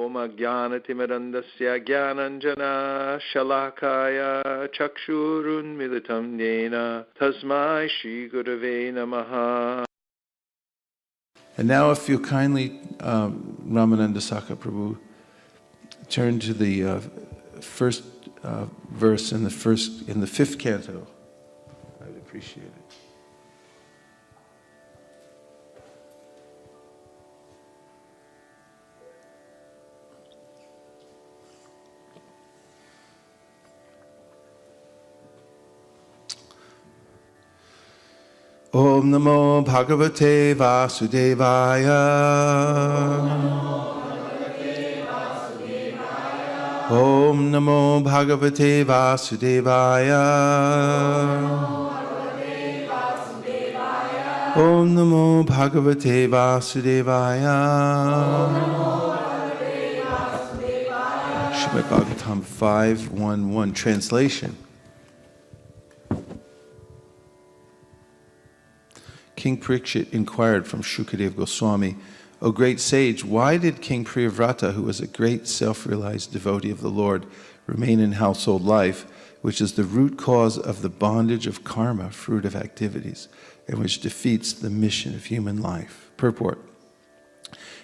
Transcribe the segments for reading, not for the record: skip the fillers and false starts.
Om Ajnanatimirandasya Jnananjana Shalakaya Chakshurun Militam Nena Tasmai Shri Gurave Namaha. And now if you kindly, Ramananda Saka Prabhu, turn to the first verse in the fifth canto, I'd appreciate it. Om Namo Bhagavate Vasudevaya. Om Namo Bhagavate Vasudevaya. Om Namo Bhagavate Vasudevaya. Srimad Bhagavatam 5.1.1 translation. King Parikshit inquired from Shukadeva Goswami, O great sage, why did King Priyavrata, who was a great self-realized devotee of the Lord, remain in household life, which is the root cause of the bondage of karma, fruit of activities, and which defeats the mission of human life? Purport.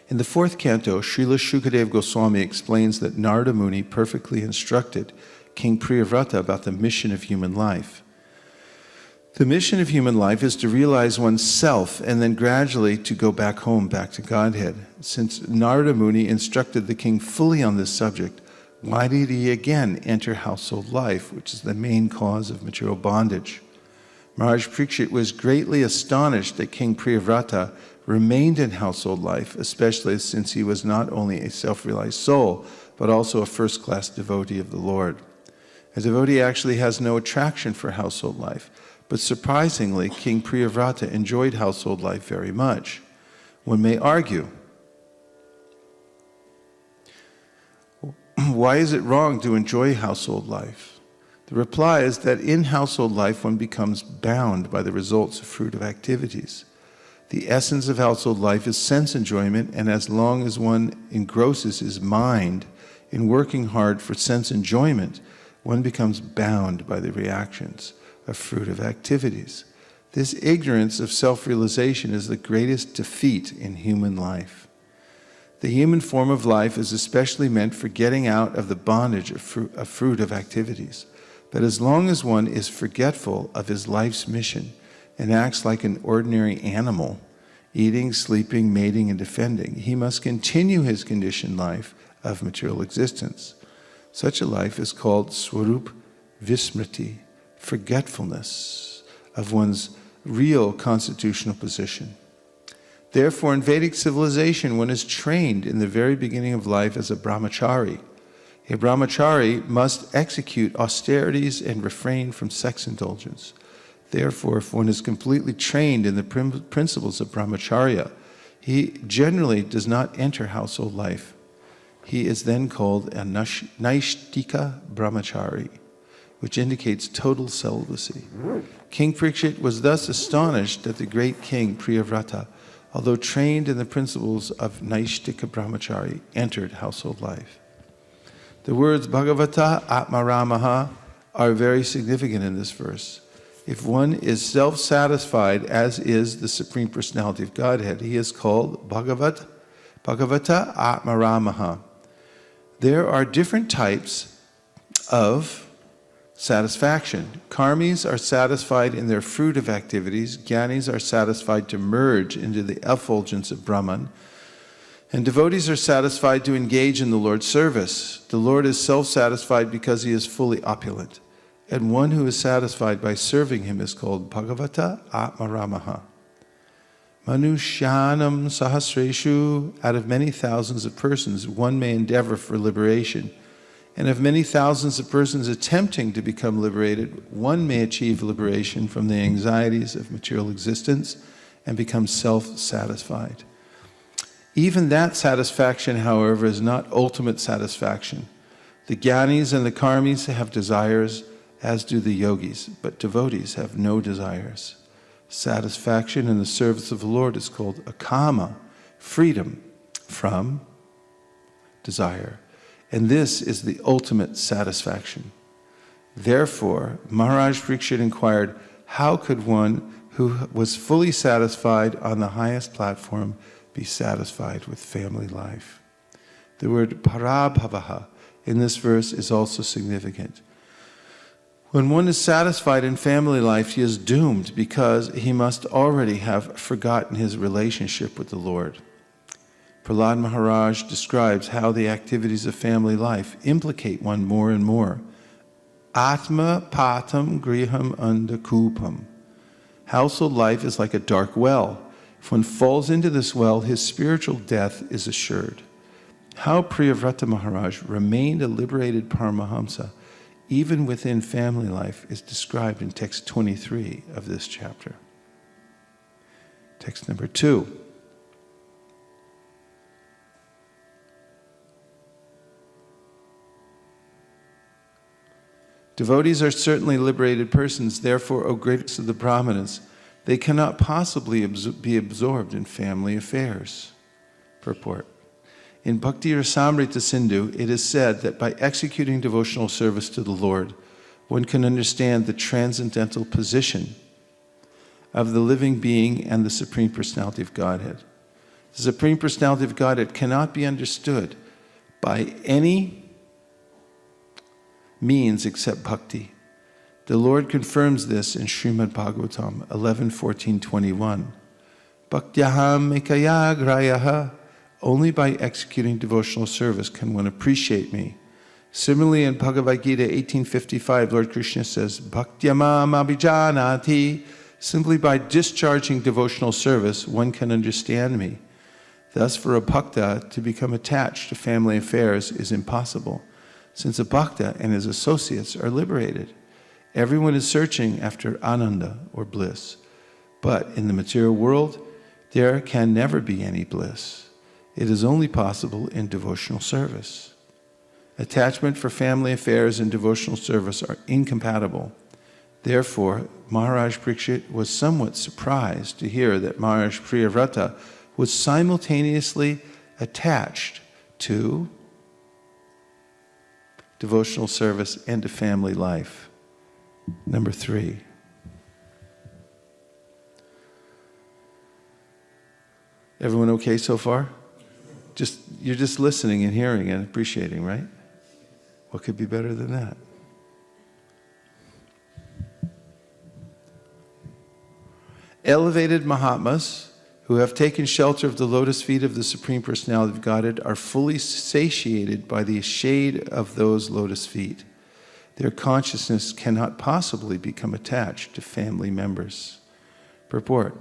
In the fourth canto, Srila Shukadeva Goswami explains that Narada Muni perfectly instructed King Priyavrata about the mission of human life. The mission of human life is to realize oneself and then gradually to go back home, back to Godhead. Since Narada Muni instructed the king fully on this subject, why did he again enter household life, which is the main cause of material bondage? Maharaj Parikshit was greatly astonished that King Priyavrata remained in household life, especially since he was not only a self-realized soul, but also a first-class devotee of the Lord. A devotee actually has no attraction for household life. But surprisingly, King Priyavrata enjoyed household life very much. One may argue, why is it wrong to enjoy household life? The reply is that in household life one becomes bound by the results of fruit of activities. The essence of household life is sense enjoyment, and as long as one engrosses his mind in working hard for sense enjoyment, one becomes bound by the reactions of fruit of activities. This ignorance of self-realization is the greatest defeat in human life. The human form of life is especially meant for getting out of the bondage of fruit of activities. But as long as one is forgetful of his life's mission and acts like an ordinary animal, eating, sleeping, mating, and defending, he must continue his conditioned life of material existence. Such a life is called Swarup Vismriti, forgetfulness of one's real constitutional position. Therefore, in Vedic civilization, one is trained in the very beginning of life as a brahmachari. A brahmachari must execute austerities and refrain from sex indulgence. Therefore, if one is completely trained in the principles of brahmacharya, he generally does not enter household life. He is then called a Naishtika brahmachari, which indicates total celibacy. King Parikshit was thus astonished that the great king Priyavrata, although trained in the principles of Naishtika brahmachari, entered household life. The words Bhagavata Atmaramaha are very significant in this verse. If one is self-satisfied, as is the Supreme Personality of Godhead, he is called Bhagavata Atmaramaha. There are different types of satisfaction. Karmis are satisfied in their fruit of activities. Jnanis are satisfied to merge into the effulgence of Brahman. And devotees are satisfied to engage in the Lord's service. The Lord is self-satisfied because he is fully opulent. And one who is satisfied by serving him is called Bhagavata Atmaramaha. Manushyanam Sahasreshu, out of many thousands of persons, one may endeavor for liberation. And of many thousands of persons attempting to become liberated, one may achieve liberation from the anxieties of material existence and become self-satisfied. Even that satisfaction, however, is not ultimate satisfaction. The jnanis and the karmis have desires, as do the yogis, but devotees have no desires. Satisfaction in the service of the Lord is called akama, freedom from desire. And this is the ultimate satisfaction. Therefore, Maharaj Parikshit inquired, how could one who was fully satisfied on the highest platform be satisfied with family life? The word parabhavaha in this verse is also significant. When one is satisfied in family life, he is doomed because he must already have forgotten his relationship with the Lord. Prahlad Maharaj describes how the activities of family life implicate one more and more. Atma patam griham andakupam. Household life is like a dark well. If one falls into this well, his spiritual death is assured. How Priyavrata Maharaj remained a liberated Paramahamsa, even within family life, is described in text 23 of this chapter. Text number 2. Devotees are certainly liberated persons, therefore, O greatest of the Brahmanas, they cannot possibly be absorbed in family affairs. Purport. In Bhakti Rasamrita Sindhu, it is said that by executing devotional service to the Lord, one can understand the transcendental position of the living being and the Supreme Personality of Godhead. The Supreme Personality of Godhead cannot be understood by any means except bhakti. The Lord confirms this in Srimad Bhagavatam 11:14-21. Bhaktyaham ekaya grayaha. Only by executing devotional service can one appreciate me. Similarly, in Bhagavad Gita 18:55, Lord Krishna says, Bhaktyamam abhijanati. Simply by discharging devotional service, one can understand me. Thus, for a bhakta to become attached to family affairs is impossible, since a bhakta and his associates are liberated. Everyone is searching after ananda, or bliss. But in the material world, there can never be any bliss. It is only possible in devotional service. Attachment for family affairs and devotional service are incompatible. Therefore, Maharaj Parikshit was somewhat surprised to hear that Maharaj Priyavrata was simultaneously attached to devotional service and to family life. Number 3. Everyone okay so far? You're just listening and hearing and appreciating, right? What could be better than that? Elevated Mahatmas who have taken shelter of the lotus feet of the Supreme Personality of Godhead are fully satiated by the shade of those lotus feet. Their consciousness cannot possibly become attached to family members. Purport.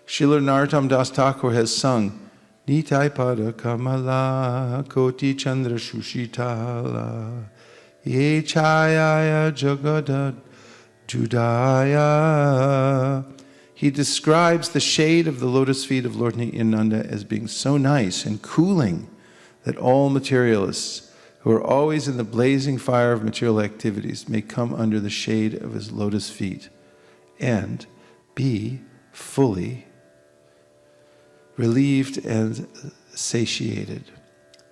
Srila Narottam Das Thakur has sung, Nitai pada kamala koti chandra shushitala ye chayaya jagadad judaya. He describes the shade of the lotus feet of Lord Nityananda as being so nice and cooling that all materialists who are always in the blazing fire of material activities may come under the shade of his lotus feet and be fully relieved and satiated.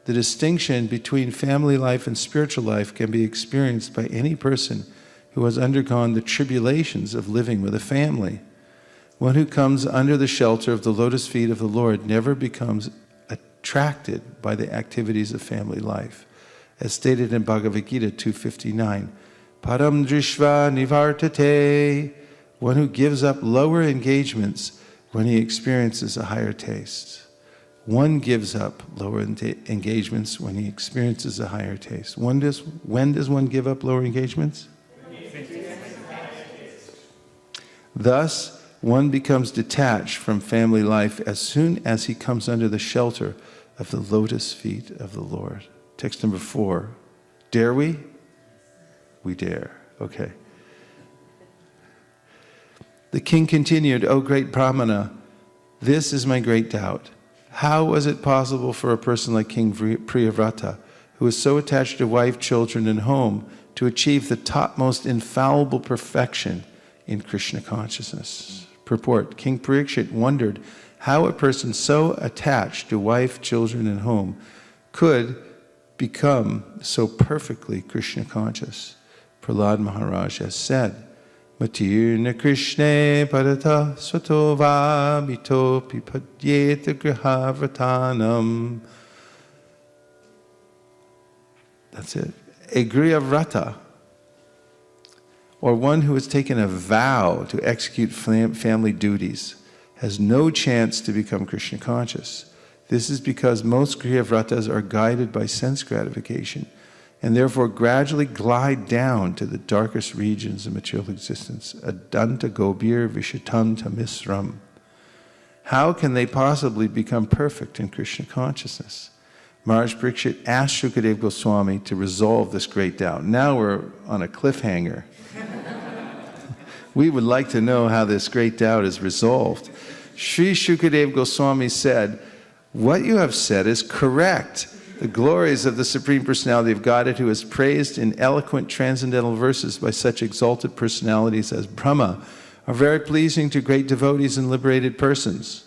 The distinction between family life and spiritual life can be experienced by any person who has undergone the tribulations of living with a family. One who comes under the shelter of the lotus feet of the Lord never becomes attracted by the activities of family life. As stated in Bhagavad Gita 2:59, Param drishva nivartate. One who gives up lower engagements when he experiences a higher taste. One gives up lower engagements when he experiences a higher taste. When does one give up lower engagements? Thus, one becomes detached from family life as soon as he comes under the shelter of the lotus feet of the Lord. Text number 4. Dare we? We dare. Okay. The king continued, O great Brahmana, this is my great doubt. How was it possible for a person like King Priyavrata, who is so attached to wife, children, and home, to achieve the topmost infallible perfection in Krishna consciousness? Purport. King Parikshit wondered how a person so attached to wife, children, and home could become so perfectly Krishna conscious. Prahlad Maharaj has said, Matirna Krishna Parata Svatova Mito Pipadyeta Grihavratanam. That's it. A Grihavrata, or one who has taken a vow to execute family duties, has no chance to become Krishna conscious. This is because most Grihavratas are guided by sense gratification and therefore gradually glide down to the darkest regions of material existence, adanta gobir vishatam tamisram. How can they possibly become perfect in Krishna consciousness? Maharaj Parikshit asked Shukadeva Goswami to resolve this great doubt. Now we're on a cliffhanger. We would like to know how this great doubt is resolved. Sri Shukadeva Goswami said, what you have said is correct. The glories of the Supreme Personality of Godhead, who is praised in eloquent transcendental verses by such exalted personalities as Brahma, are very pleasing to great devotees and liberated persons.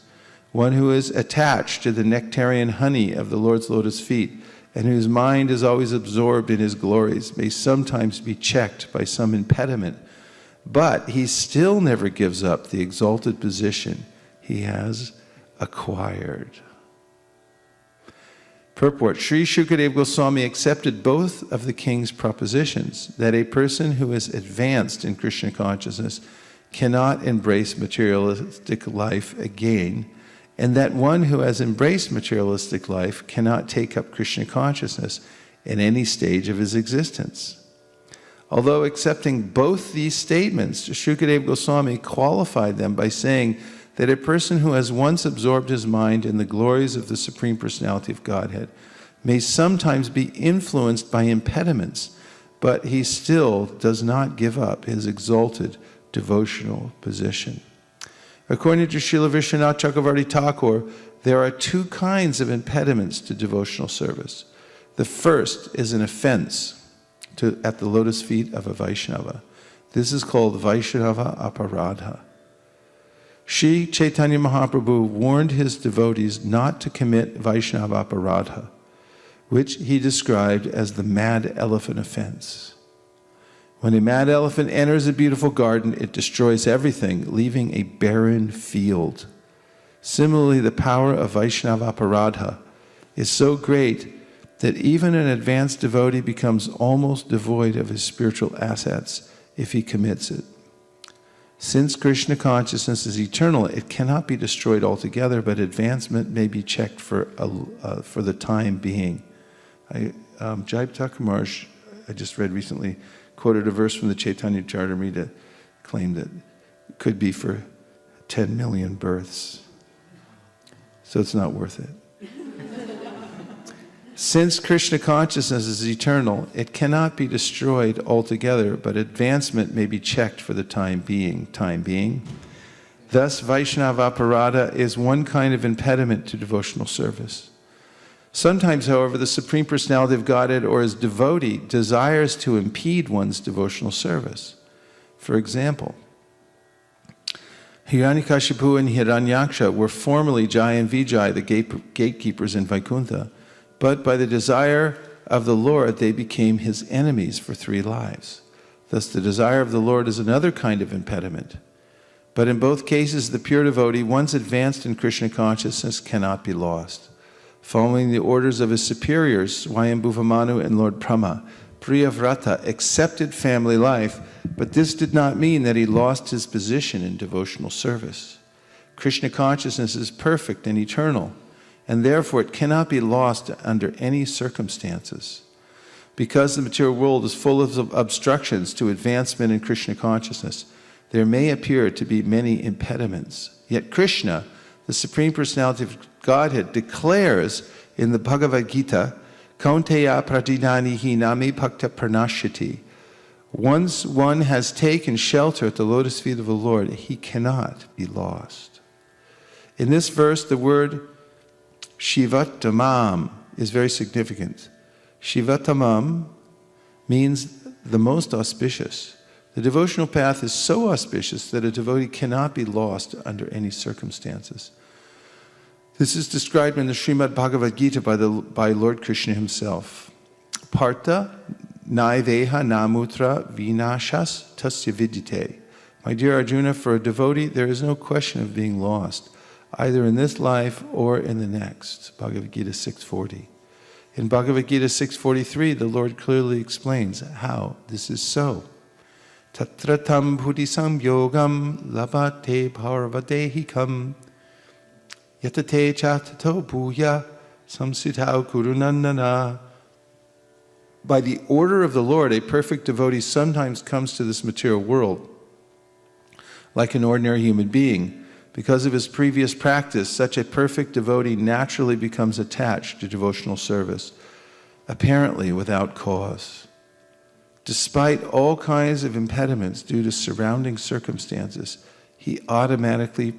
One who is attached to the nectarian honey of the Lord's lotus feet and whose mind is always absorbed in his glories may sometimes be checked by some impediment, but he still never gives up the exalted position he has acquired. Purport: Sri Shukadeva Goswami accepted both of the king's propositions, that a person who is advanced in Krishna consciousness cannot embrace materialistic life again, and that one who has embraced materialistic life cannot take up Krishna consciousness in any stage of his existence. Although accepting both these statements, Shukadeva Goswami qualified them by saying that a person who has once absorbed his mind in the glories of the Supreme Personality of Godhead may sometimes be influenced by impediments, but he still does not give up his exalted devotional position. According to Srila Vishwanath Chakravarti Thakur, there are two kinds of impediments to devotional service. The first is an offense at the lotus feet of a Vaishnava. This is called Vaishnava Aparadha. Sri Chaitanya Mahaprabhu warned his devotees not to commit Vaishnava Aparadha, which he described as the mad elephant offense. When a mad elephant enters a beautiful garden, it destroys everything, leaving a barren field. Similarly, the power of Vaishnava Aparadha is so great that even an advanced devotee becomes almost devoid of his spiritual assets if he commits it. Since Krishna consciousness is eternal, it cannot be destroyed altogether, but advancement may be checked for the time being. Jai Thakur, I just read recently, quoted a verse from the Chaitanya Charitamrita, claimed that it could be for 10 million births. So it's not worth it. Since Krishna consciousness is eternal, it cannot be destroyed altogether, but advancement may be checked for the time being. Thus, Vaishnava Aparadha is one kind of impediment to devotional service. Sometimes, however, the Supreme Personality of Godhead or his devotee desires to impede one's devotional service. For example, Hiranyakashipu and Hiranyaksha were formerly Jai and Vijay, the gatekeepers in Vaikuntha, but by the desire of the Lord, they became his enemies for 3 lives. Thus, the desire of the Lord is another kind of impediment. But in both cases, the pure devotee, once advanced in Krishna consciousness, cannot be lost. Following the orders of his superiors, Swayambhuva Manu and Lord Brahma, Priyavrata accepted family life, but this did not mean that he lost his position in devotional service. Krishna consciousness is perfect and eternal, and therefore it cannot be lost under any circumstances. Because the material world is full of obstructions to advancement in Krishna consciousness, there may appear to be many impediments. Yet Krishna, the Supreme Personality of Godhead, declares in the Bhagavad Gita, Kaunteya pradinanihi nami bhakta pranashyati. Once one has taken shelter at the lotus feet of the Lord, he cannot be lost. In this verse, the word Shivatamam is very significant. Shivatamam means the most auspicious. The devotional path is so auspicious that a devotee cannot be lost under any circumstances. This is described in the Srimad Bhagavad Gita by Lord Krishna himself. Partha naiveha namutra vinashas tasya vidyate. My dear Arjuna, for a devotee, there is no question of being lost, either in this life or in the next. Bhagavad Gita 6.40. In Bhagavad Gita 6.43, the Lord clearly explains how this is so. Tatratam buddhisam yogam labate bharvadehikam yatate chatato bhuya samsitau kurunandana. By the order of the Lord, a perfect devotee sometimes comes to this material world like an ordinary human being. Because of his previous practice, such a perfect devotee naturally becomes attached to devotional service, apparently without cause. Despite all kinds of impediments due to surrounding circumstances, he automatically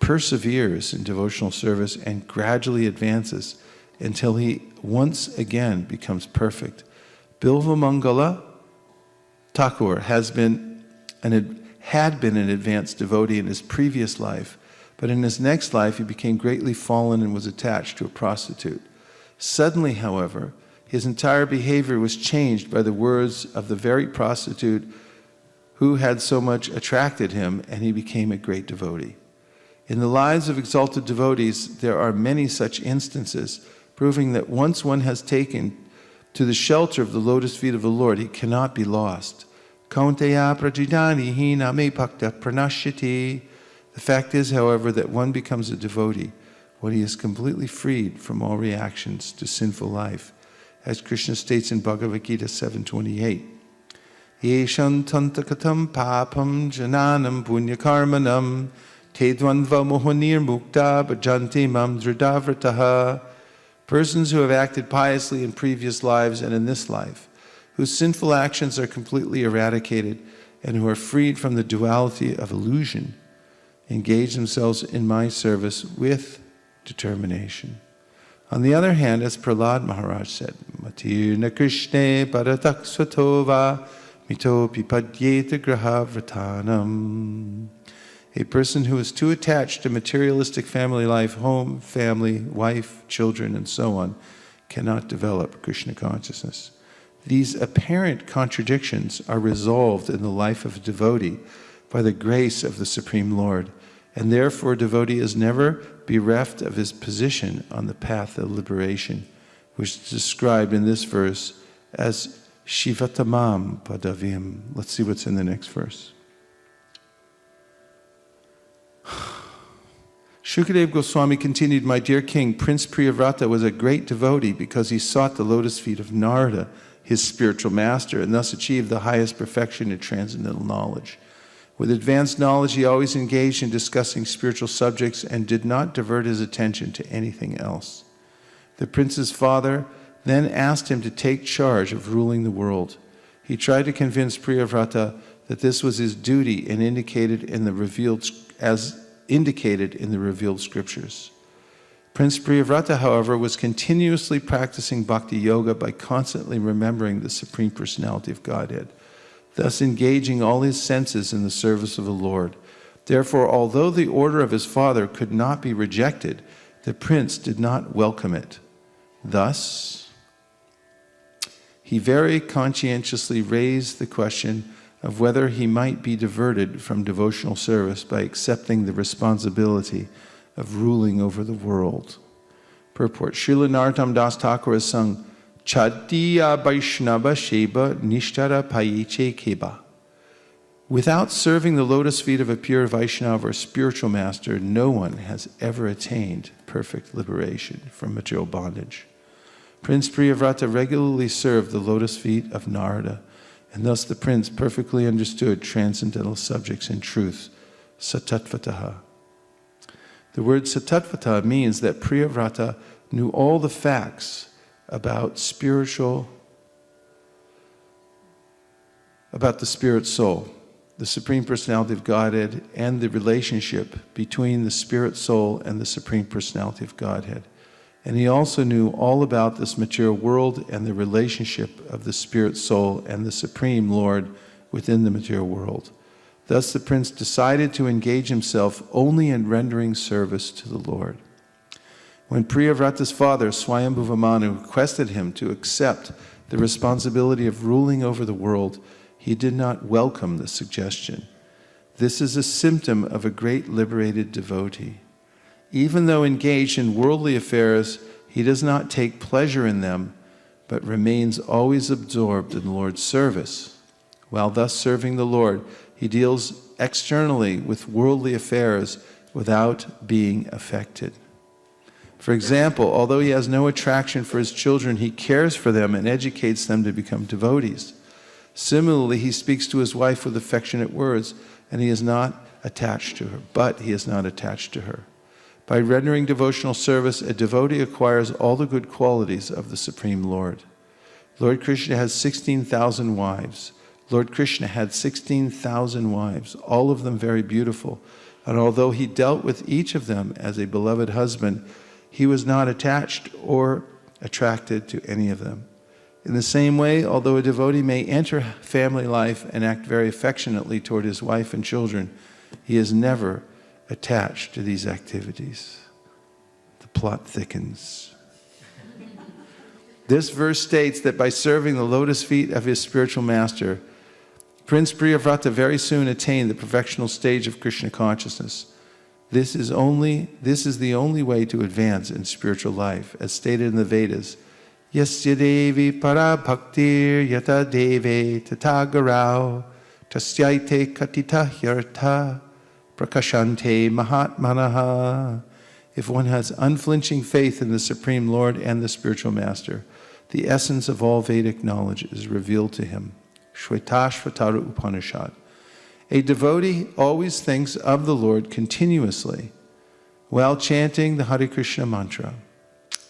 perseveres in devotional service and gradually advances until he once again becomes perfect. Bilva Mangala Thakur had been an advanced devotee in his previous life, but in his next life he became greatly fallen and was attached to a prostitute. Suddenly, however, his entire behavior was changed by the words of the very prostitute who had so much attracted him, and he became a great devotee. In the lives of exalted devotees, there are many such instances, proving that once one has taken to the shelter of the lotus feet of the Lord, he cannot be lost. Kaunteya prajidani hina me bhakta pranashyati. The fact is, however, that one becomes a devotee when he is completely freed from all reactions to sinful life, as Krishna states in Bhagavad Gita 7.28. Yesham tantakatam papam jananam punyakarmanam tedvanva mohanir mukta bhajanti mam dhritavrataha. Persons who have acted piously in previous lives and in this life, whose sinful actions are completely eradicated and who are freed from the duality of illusion, engage themselves in my service with determination. On the other hand, as Prahlad Maharaj said, Matirna Krishne Paratak Svatova Mito Pipadyeta Graha Vratanam. A person who is too attached to materialistic family life, home, family, wife, children, and so on, cannot develop Krishna consciousness. These apparent contradictions are resolved in the life of a devotee by the grace of the Supreme Lord, and therefore a devotee is never bereft of his position on the path of liberation, which is described in this verse as Shivatamam Padavim. Let's see what's in the next verse. Shukadev Goswami continued, my dear king, Prince Priyavrata was a great devotee because he sought the lotus feet of Narada, his spiritual master, and thus achieved the highest perfection in transcendental knowledge. With advanced knowledge, he always engaged in discussing spiritual subjects and did not divert his attention to anything else. The prince's father then asked him to take charge of ruling the world. He tried to convince Priyavrata that this was his duty and indicated in the revealed scriptures. Prince Priyavrata, however, was continuously practicing bhakti yoga by constantly remembering the Supreme Personality of Godhead, thus engaging all his senses in the service of the Lord. Therefore, although the order of his father could not be rejected, the prince did not welcome it. Thus, he very conscientiously raised the question of whether he might be diverted from devotional service by accepting the responsibility of ruling over the world. Purport. Srila Narottam Das Thakur has sung, Chadiya Vaishnava Sheba Nishtara Payiche Keba. Without serving the lotus feet of a pure Vaishnava or spiritual master, no one has ever attained perfect liberation from material bondage. Prince Priyavrata regularly served the lotus feet of Narada, and thus the prince perfectly understood transcendental subjects in truth, satatvataha. The word satatvata means that Priyavrata knew all the facts about the spirit soul, the Supreme Personality of Godhead, and the relationship between the spirit soul and the Supreme Personality of Godhead. And he also knew all about this material world and the relationship of the spirit soul and the Supreme Lord within the material world. Thus the prince decided to engage himself only in rendering service to the Lord. When Priyavrata's father, Swayambhuva Manu, requested him to accept the responsibility of ruling over the world, he did not welcome the suggestion. This is a symptom of a great liberated devotee. Even though engaged in worldly affairs, he does not take pleasure in them, but remains always absorbed in the Lord's service. While thus serving the Lord, he deals externally with worldly affairs without being affected. For example, although he has no attraction for his children, he cares for them and educates them to become devotees. Similarly, he speaks to his wife with affectionate words, and he is not attached to her, but he is not attached to her. By rendering devotional service, a devotee acquires all the good qualities of the Supreme Lord. Lord Krishna has 16,000 wives. Lord Krishna had 16,000 wives, all of them very beautiful. And although he dealt with each of them as a beloved husband, he was not attached or attracted to any of them. In the same way, although a devotee may enter family life and act very affectionately toward his wife and children, he is never attached to these activities. The plot thickens. This verse states that by serving the lotus feet of his spiritual master, Prince Priyavrata very soon attained the perfectional stage of Krishna consciousness. This is the only way to advance in spiritual life, as stated in the Vedas. Yasya devi para bhaktir yata deve tatagarao tasyaite katita hyartha prakashante mahatmanaha. If one has unflinching faith in the Supreme Lord and the spiritual master, the essence of all Vedic knowledge is revealed to him. Shvetashvatara Upanishad. A devotee always thinks of the Lord continuously while chanting the Hare Krishna mantra.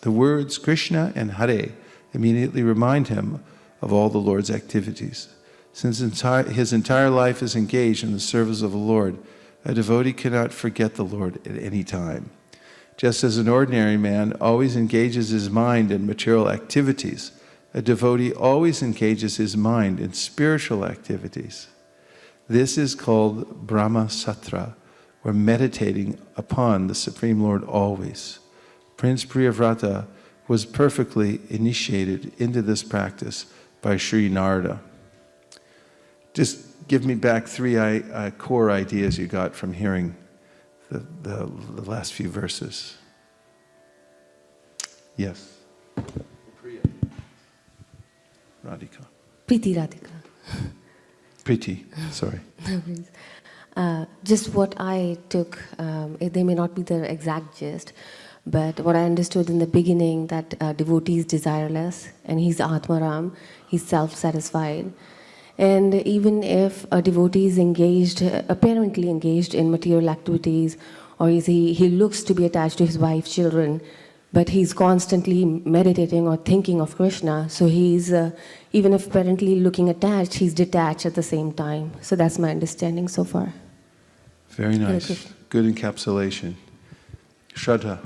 The words Krishna and Hare immediately remind him of all the Lord's activities. Since his entire life is engaged in the service of the Lord, a devotee cannot forget the Lord at any time. Just as an ordinary man always engages his mind in material activities, a devotee always engages his mind in spiritual activities. This is called Brahma Satra, or meditating upon the Supreme Lord always. Prince Priyavrata was perfectly initiated into this practice by Sri Narada. Just give me back three core ideas you got from hearing the last few verses. Yes. Priya. Radhika. Priti Radhika. Priti, sorry. Just what I took, they may not be the exact gist, but what I understood in the beginning, that devotee is desireless and he's Atmaram, he's self-satisfied. And even if a devotee is engaged, apparently engaged in material activities, or he looks to be attached to his wife, children, but he's constantly meditating or thinking of Krishna, so he's, even if apparently looking attached, he's detached at the same time. So that's my understanding so far. Very nice. Good encapsulation. Shraddha.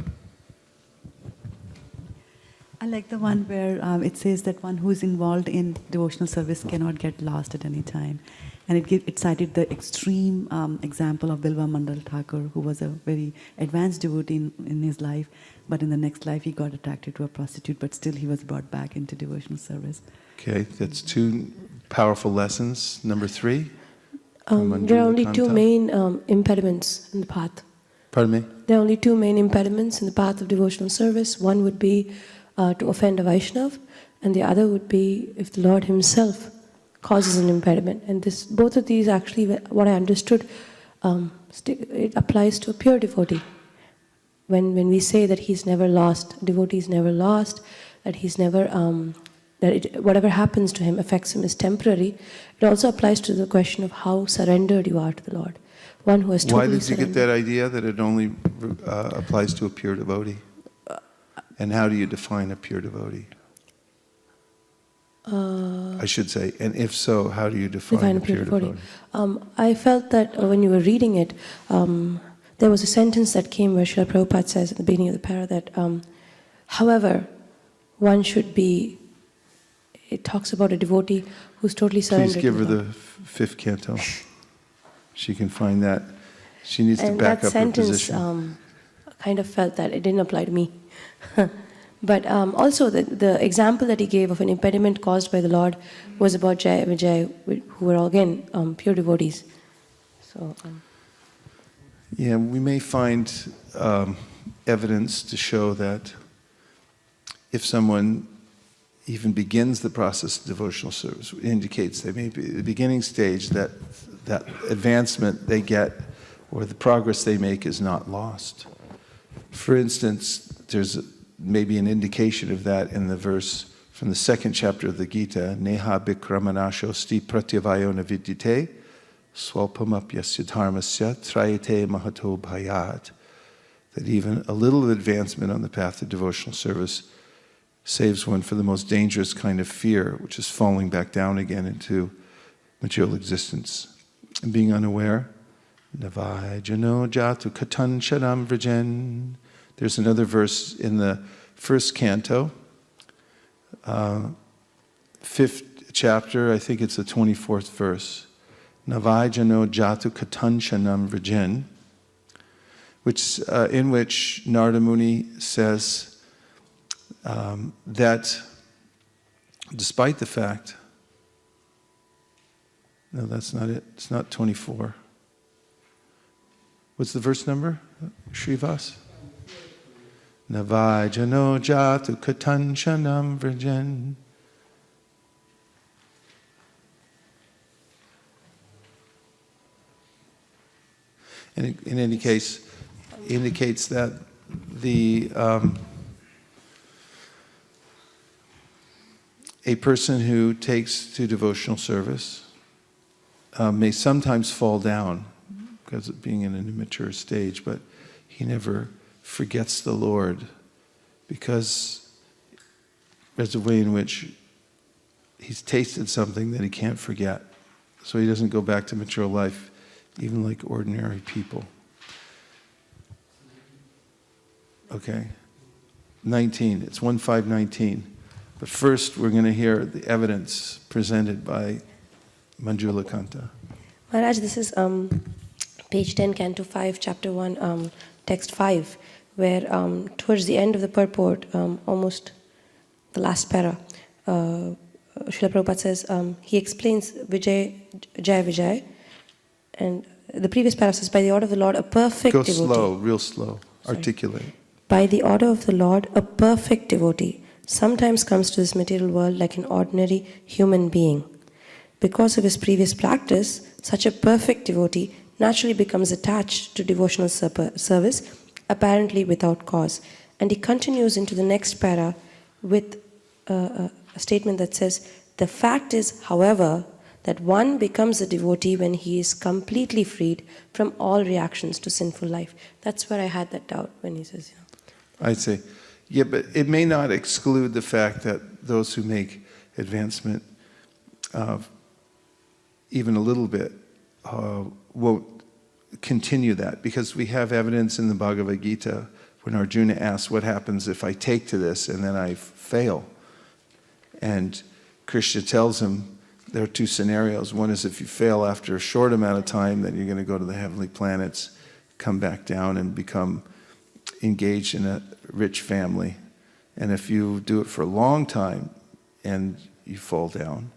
I like the one where it says that one who is involved in devotional service cannot get lost at any time. And it cited the extreme example of Bilva Mandal Thakur, who was a very advanced devotee in his life, but in the next life he got attracted to a prostitute, but still he was brought back into devotional service. Okay, that's two powerful lessons. Number 3? There are only two main impediments in the path. Pardon me? There are only two main impediments in the path of devotional service. One would be to offend a Vaishnav, and the other would be if the Lord himself causes an impediment. And both of these actually, what I understood, it applies to a pure devotee. When we say that he's never lost, devotee is never lost, that he's never, whatever happens to him affects him is temporary, it also applies to the question of how surrendered you are to the Lord. One who has totally surrendered. Why did you get that idea that it only applies to a pure devotee? And how do you define a pure devotee? I should say, and if so, how do you define a pure devotee? I felt that when you were reading it, there was a sentence that came where Srila Prabhupada says at the beginning of the para that, however, one should be, it talks about a devotee who's totally surrendered. Please give her the 5th canto. She can find that. She needs to back up her position. And that sentence kind of felt that it didn't apply to me. But also the example that he gave of an impediment caused by the Lord was about Jai Vijay, who were again pure devotees. So. Yeah, we may find evidence to show that if someone even begins the process of devotional service, it indicates they may be at the beginning stage, that advancement they get or the progress they make is not lost. For instance, there's maybe an indication of that in the verse from the 2nd chapter of the Gita, Neha Bikramanasho sti pratyavayo navidyate swalpamapyasya dharmasya trayate mahato bhayat. That even a little advancement on the path of devotional service saves one from the most dangerous kind of fear, which is falling back down again into material existence. And being unaware, Navai jano jatu katan sharam vrajen. There's another verse in the 1st canto, 5th chapter, I think it's the 24th verse. Navai jano jatu katan sharam vrajen, in which Narada Muni says that despite the fact, no, that's not it. It's not 24. What's the verse number, Srivas? Navai jano jatu katan shanam vrajan. And in any case, indicates that a person who takes to devotional service may sometimes fall down because of being in an immature stage, but he never forgets the Lord because there's a way in which he's tasted something that he can't forget. So he doesn't go back to mature life, even like ordinary people. Okay, 19, it's 1519. But first we're going to hear the evidence presented by Manjula Kanta. Maharaj, this is page 10, Canto 5, Chapter 1, Text 5, where towards the end of the purport, almost the last para, Srila Prabhupada says, he explains Vijay, Jai Vijay, and the previous para says, by the order of the Lord, a perfect devotee. Go slow, real slow, articulate. By the order of the Lord, a perfect devotee sometimes comes to this material world like an ordinary human being. Because of his previous practice, such a perfect devotee naturally becomes attached to devotional service, apparently without cause. And he continues into the next para with a statement that says, the fact is, however, that one becomes a devotee when he is completely freed from all reactions to sinful life. That's where I had that doubt when he says, I'd say, yeah, but it may not exclude the fact that those who make advancement even a little bit won't continue that, because we have evidence in the Bhagavad Gita when Arjuna asks, what happens if I take to this and then I fail? And Krishna tells him there are two scenarios. One is if you fail after a short amount of time, then you're going to go to the heavenly planets, come back down and become engaged in a rich family. And if you do it for a long time and you fall down,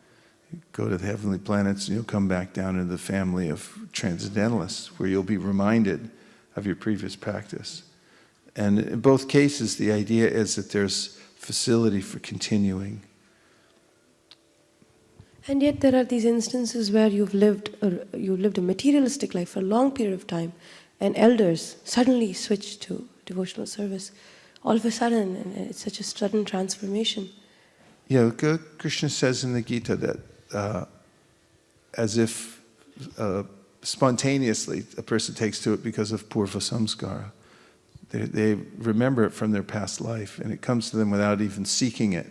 you go to the heavenly planets and you'll come back down into the family of transcendentalists, where you'll be reminded of your previous practice. And in both cases, the idea is that there's facility for continuing. and yet there are these instances where you've lived a materialistic life for a long period of time, and elders suddenly switch to devotional service. All of a sudden, and it's such a sudden transformation. Yeah, Krishna says in the Gita that as if spontaneously a person takes to it because of purva samskara. They remember it from their past life, and it comes to them without even seeking it.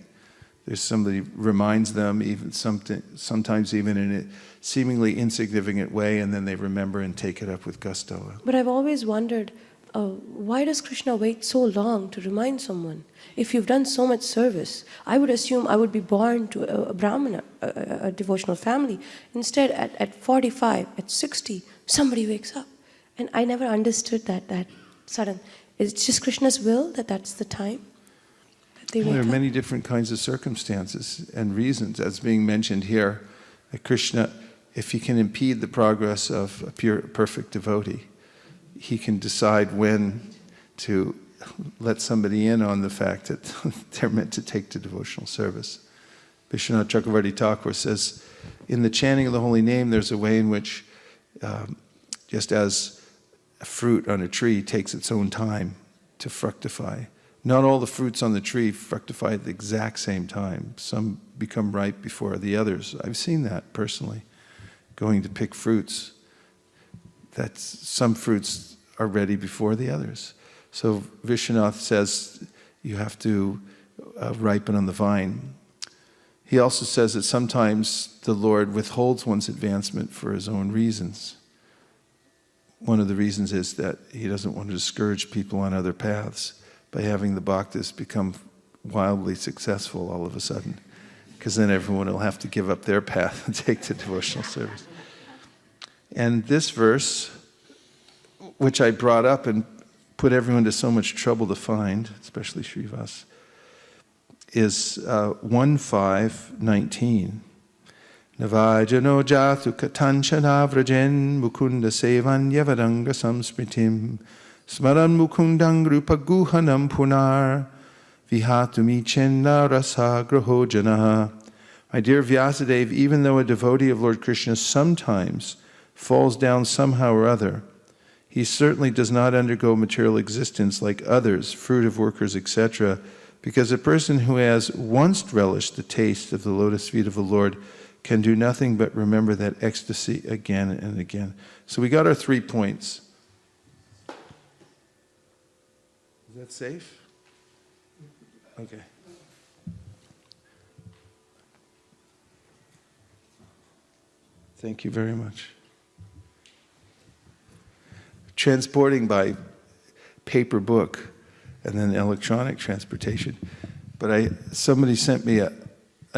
There's somebody reminds them, even sometimes even in a seemingly insignificant way, and then they remember and take it up with gusto. But I've always wondered, why does Krishna wait so long to remind someone? If you've done so much service, I would assume I would be born to a Brahmana, a devotional family. Instead, at 45, at 60, somebody wakes up. And I never understood that sudden. It's just Krishna's will that that's the time? they There wake are up. many different kinds of circumstances and reasons, as being mentioned here, that Krishna, if he can impede the progress of a pure, perfect devotee, he can decide when to let somebody in on the fact that they're meant to take to devotional service. Vishwanath Chakravarti Thakur says, in the chanting of the holy name, there's a way in which, just as a fruit on a tree takes its own time to fructify, not all the fruits on the tree fructify at the exact same time. Some become ripe before the others. I've seen that personally, going to pick fruits. That some fruits are ready before the others. So Vishwanath says you have to ripen on the vine. He also says that sometimes the Lord withholds one's advancement for his own reasons. One of the reasons is that he doesn't want to discourage people on other paths by having the bhaktas become wildly successful all of a sudden, because then everyone will have to give up their path and take to devotional service. And this verse, which I brought up and put everyone to so much trouble to find, especially Srivas, is 1:5:19. Navajano jatu katanchana vrajen mukunda sevan yavadanga samsmritim smaran mukundang rupa guhanam punar vihatumi chenna rasa graho janaha. My dear Vyasadeva, even though a devotee of Lord Krishna sometimes falls down somehow or other, he certainly does not undergo material existence like others, fruitive workers, etc., because a person who has once relished the taste of the lotus feet of the Lord can do nothing but remember that ecstasy again and again. So we got our 3 points. Is that safe? Okay. Thank you very much. Transporting by paper book and then electronic transportation. But somebody sent me a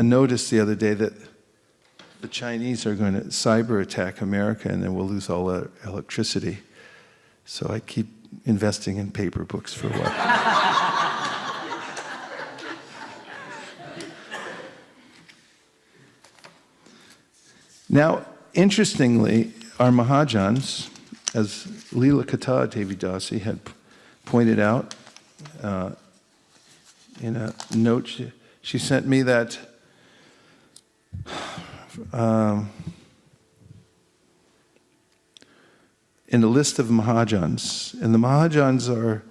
notice the other day that the Chinese are going to cyber attack America and then we'll lose all our electricity. So I keep investing in paper books for a while. Now, interestingly, our Mahajans, as Leela Kata Devi Dasi had pointed out in a note, she sent me that in a list of Mahajans, and the Mahajans are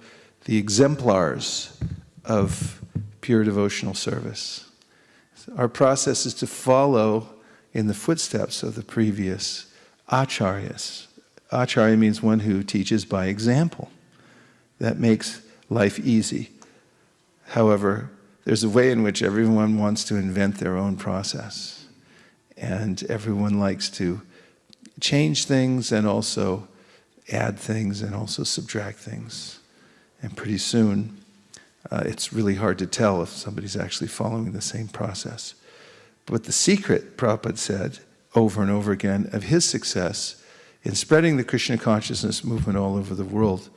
the exemplars of pure devotional service. Our process is to follow in the footsteps of the previous acharyas. Acharya means one who teaches by example. That makes life easy. However, there's a way in which everyone wants to invent their own process. And everyone likes to change things and also add things and also subtract things. And pretty soon, it's really hard to tell if somebody's actually following the same process. But the secret, Prabhupada said over and over again, of his success in spreading the Krishna consciousness movement all over the world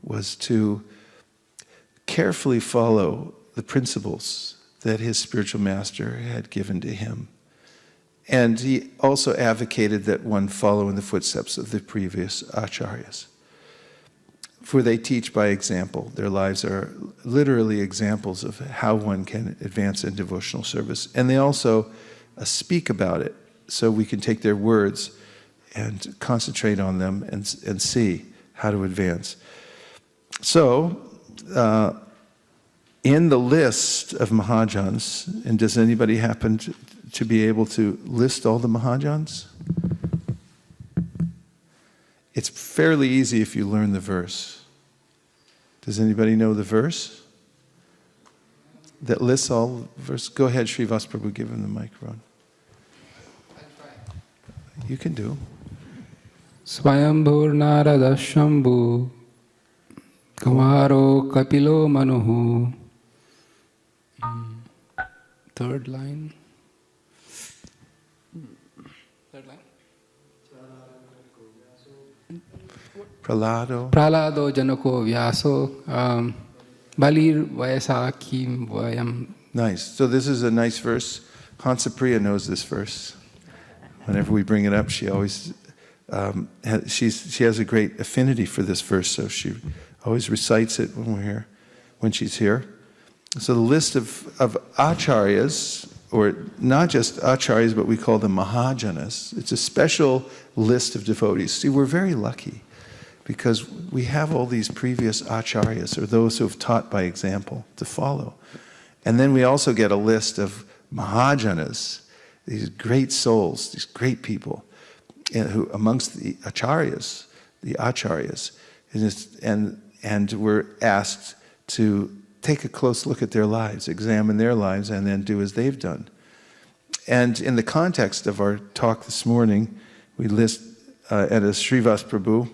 was to carefully follow the principles that his spiritual master had given to him. And he also advocated that one follow in the footsteps of the previous acharyas. For they teach by example. Their lives are literally examples of how one can advance in devotional service. And they also speak about it, so we can take their words and concentrate on them and see how to advance. So, in the list of Mahajans, and does anybody happen to be able to list all the Mahajans? It's fairly easy if you learn the verse. Does anybody know the verse that lists all the verse? Go ahead, Srivas Prabhu, give him the microphone. You can do. Swayambhur Narada Shambhu Kamaro Kapilo Manuhu. Third line. Pralado. Pralado Janako Vyaso Balir Vaisesika Vayam. Nice. So this is a nice verse. Hansapriya knows this verse. Whenever we bring it up, she always she has a great affinity for this verse, so she always recites it when we're here, when she's here. So the list of acharyas, or not just acharyas, but we call them mahajanas. It's a special list of devotees. See, we're very lucky because we have all these previous acharyas, or those who have taught by example, to follow. And then we also get a list of mahajanas, these great souls, these great people, who amongst the acharyas, and we're asked to take a close look at their lives, examine their lives, and then do as they've done. And in the context of our talk this morning, we list, and as Srivas Prabhu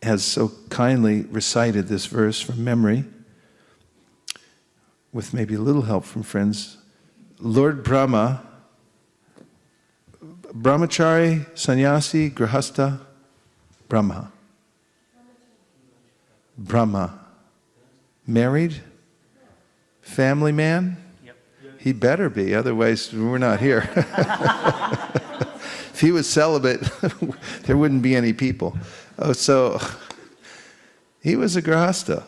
has so kindly recited this verse from memory, with maybe a little help from friends, Lord Brahma, Brahmachari, Sannyasi, Grihastha, Brahma. Brahma. Married? Family man? Yep. He better be, otherwise we're not here. If he was celibate, there wouldn't be any people. Oh, so he was a Grihastha.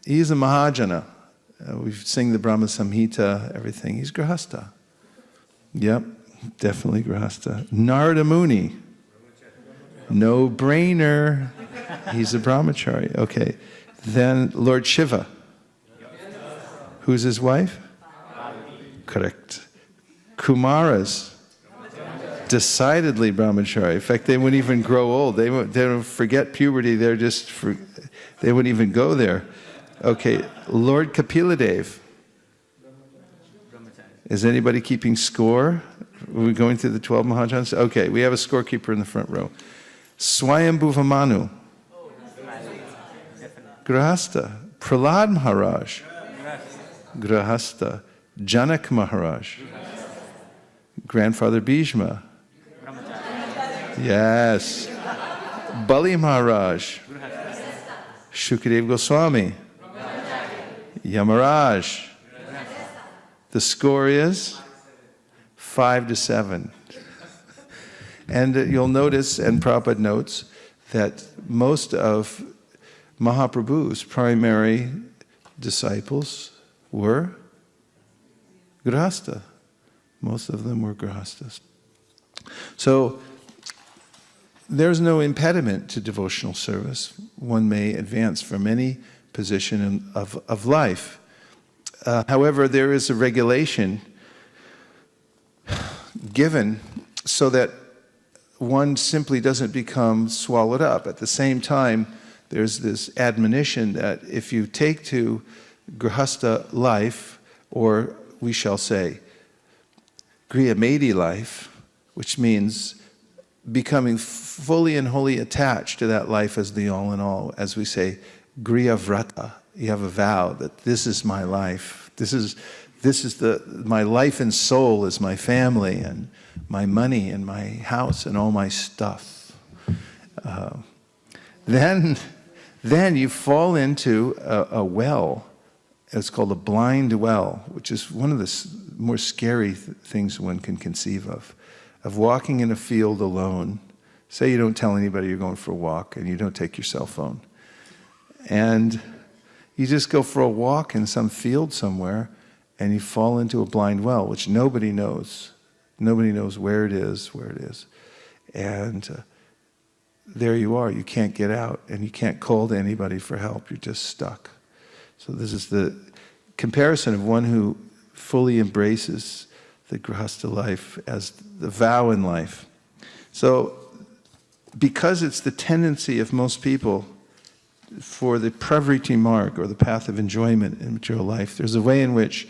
He's a Mahajana. We sing the Brahma Samhita, everything. He's Grihastha. Yep, definitely Grihastha. Narada Muni. No brainer. He's a brahmachari. Okay. Then Lord Shiva. Who's his wife? Correct. Kumaras. Decidedly brahmachari. In fact, they wouldn't even grow old. They don't forget puberty. They wouldn't even go there. Okay, Lord Kapiladev. Is anybody keeping score? Are we going through the 12 Mahajans? Okay, we have a scorekeeper in the front row. Swayambhuva Manu. Grihastha. Prahlad Maharaj. Grihastha. Janak Maharaj. Grandfather Bhishma. Yes. Bali Maharaj. Shukadev Goswami. Yamaraj. The score is 5-7. And you'll notice, and Prabhupada notes, that most of Mahaprabhu's primary disciples were Grihastha. Most of them were Grihasthas. So there's no impediment to devotional service. One may advance from any position of life. However, there is a regulation given so that one simply doesn't become swallowed up. At the same time, there's this admonition that if you take to Grihastha life, or we shall say, Griyamedi life, which means becoming fully and wholly attached to that life as the all in all, as we say, Griyavrata. You have a vow that this is my life. This is my life and soul is my family and my money and my house and all my stuff. Then you fall into a well. It's called a blind well, which is one of the more scary things one can conceive of walking in a field alone. Say you don't tell anybody you're going for a walk and you don't take your cell phone. And you just go for a walk in some field somewhere and you fall into a blind well, which nobody knows. Nobody knows where it is. And there you are. You can't get out and you can't call to anybody for help. You're just stuck. So this is the comparison of one who fully embraces the Grihastha life as the vow in life. So because it's the tendency of most people for the pravriti marg, or the path of enjoyment in material life, there's a way in which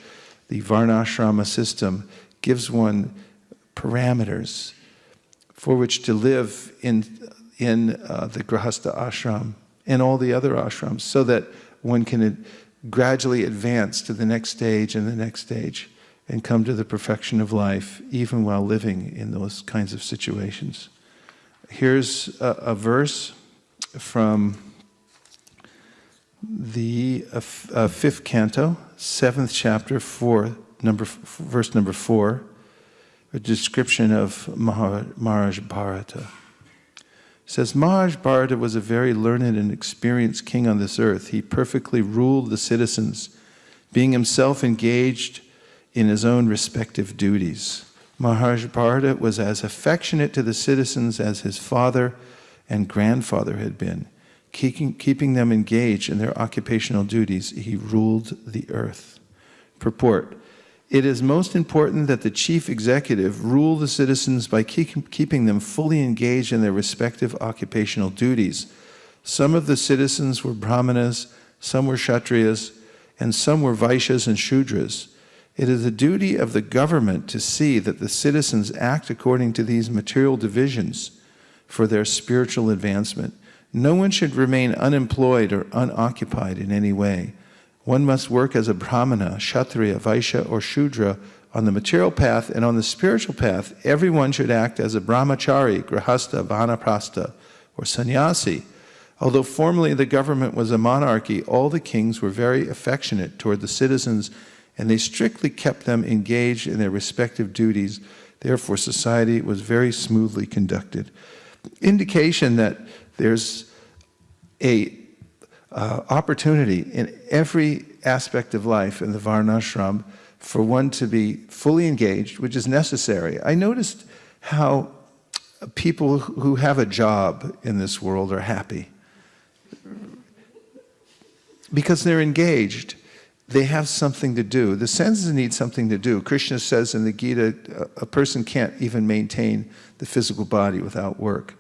the varnashrama system gives one parameters for which to live in the Grihastha ashram and all the other ashrams, so that one can gradually advance to the next stage and the next stage and come to the perfection of life, even while living in those kinds of situations. Here's a verse from the 5th canto, 7th chapter, verse number 4, a description of Maharaj Bharata. It says, Maharaj Bharata was a very learned and experienced king on this earth. He perfectly ruled the citizens, being himself engaged in his own respective duties. Maharaj Bharata was as affectionate to the citizens as his father and grandfather had been. Keeping them engaged in their occupational duties, he ruled the earth. Purport. It is most important that the chief executive rule the citizens by keeping them fully engaged in their respective occupational duties. Some of the citizens were Brahmanas, some were Kshatriyas, and some were Vaishyas and Shudras. It is the duty of the government to see that the citizens act according to these material divisions for their spiritual advancement. No one should remain unemployed or unoccupied in any way. One must work as a Brahmana, Kshatriya, Vaishya, or Shudra on the material path, and on the spiritual path, everyone should act as a Brahmachari, Grahastha, Vanaprastha, or Sannyasi. Although formerly the government was a monarchy, all the kings were very affectionate toward the citizens, and they strictly kept them engaged in their respective duties. Therefore, society was very smoothly conducted. Indication that there's a opportunity in every aspect of life in the Varnashram for one to be fully engaged, which is necessary. I noticed how people who have a job in this world are happy because they're engaged. They have something to do. The senses need something to do. Krishna says in the Gita, a person can't even maintain the physical body without work.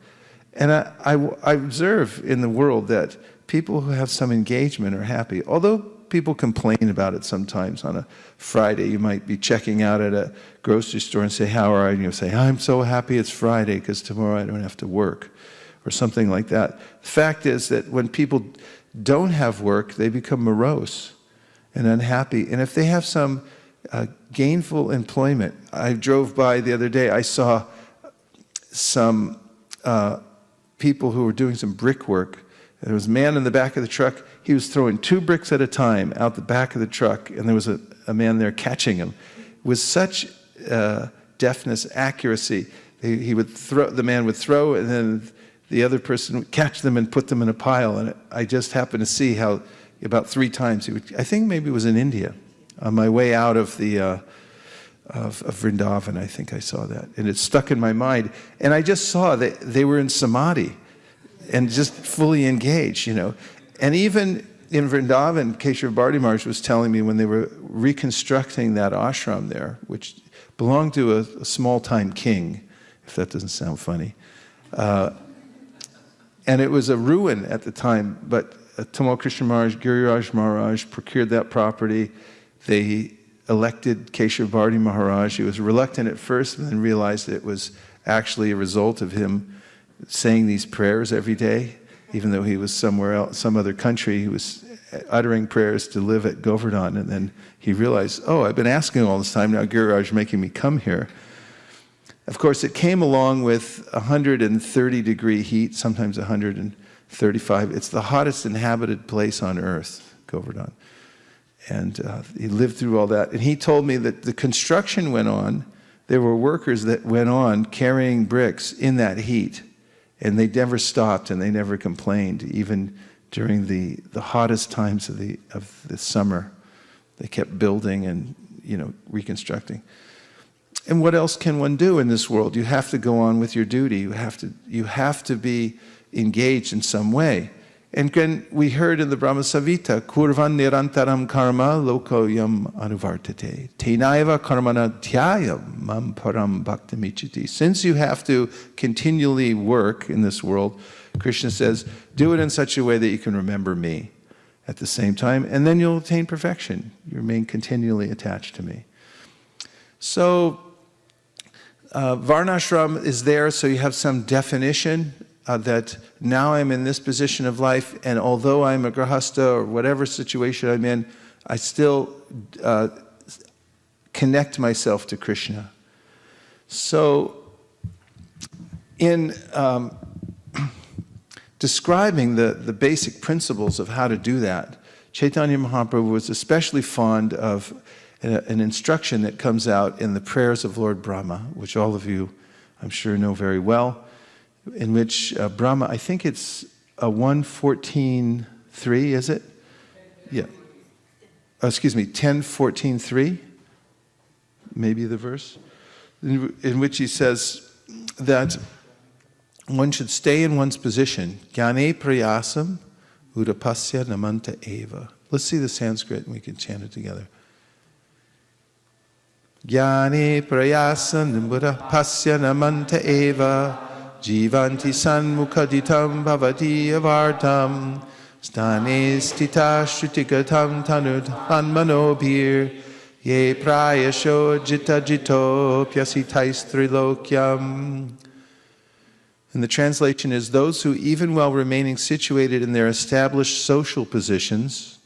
And I observe in the world that people who have some engagement are happy. Although people complain about it sometimes. On a Friday, you might be checking out at a grocery store and say, how are you? And you'll say, I'm so happy it's Friday because tomorrow I don't have to work, or something like that. The fact is that when people don't have work, they become morose and unhappy. And if they have some gainful employment, I drove by the other day, I saw some people who were doing some brickwork. There was a man in the back of the truck. He was throwing 2 bricks at a time out the back of the truck, and there was a man there catching him. With such deftness, accuracy, he would throw. The man would throw, and then the other person would catch them and put them in a pile. And I just happened to see how about 3 times he would. I think maybe it was in India. On my way out of the of Vrindavan, I think I saw that, and it stuck in my mind. And I just saw that they were in samadhi and just fully engaged, you know. And even in Vrindavan, Keshav Bharati Maharaj was telling me when they were reconstructing that ashram there, which belonged to a small-time king, if that doesn't sound funny. And it was a ruin at the time, but Tamal Krishna Maharaj, Giriraj Maharaj procured that property. They elected Keshav Bharati Maharaj. He was reluctant at first, and then realized it was actually a result of him saying these prayers every day. Even though he was somewhere else, some other country, he was uttering prayers to live at Govardhan. And then he realized, oh, I've been asking all this time, now Giriraj is making me come here. Of course, it came along with 130-degree heat, sometimes 135. It's the hottest inhabited place on earth, Govardhan. And he lived through all that. And he told me that the construction went on. There were workers that went on carrying bricks in that heat. And they never stopped, and they never complained, even during the hottest times of the summer. They kept building and, you know, reconstructing. And what else can one do in this world? You have to go on with your duty. You have to be engaged in some way. And then we heard in the Brahma Savita, Kurvan nirantaram karma loko yam anuvartate. Tenaiva karmana dhyayam mam param bhaktamichiti. Since you have to continually work in this world, Krishna says, do it in such a way that you can remember me at the same time, and then you'll attain perfection. You remain continually attached to me. So, Varnashram is there, so you have some definition that now I'm in this position of life, and although I'm a grahastha or whatever situation I'm in, I still connect myself to Krishna. So in describing the basic principles of how to do that, Chaitanya Mahaprabhu was especially fond of an instruction that comes out in the prayers of Lord Brahma, which all of you, I'm sure, know very well, in which Brahma, I think it's 114.3, is it? Yeah. Oh, excuse me, 10:14.3, maybe the verse, in which he says that one should stay in one's position. Jnane prayasam udapasya namanta eva. Let's see the Sanskrit and we can chant it together. Jnane prayasam udapasya namanta eva. Jivanti sanmukhaditam bhavati avartam. Stane stita shrutikatam tanud hanmanobhir. Ye prayasho jita jito pyasitais trilokyam. And the translation is, those who, even while remaining situated in their established social positions,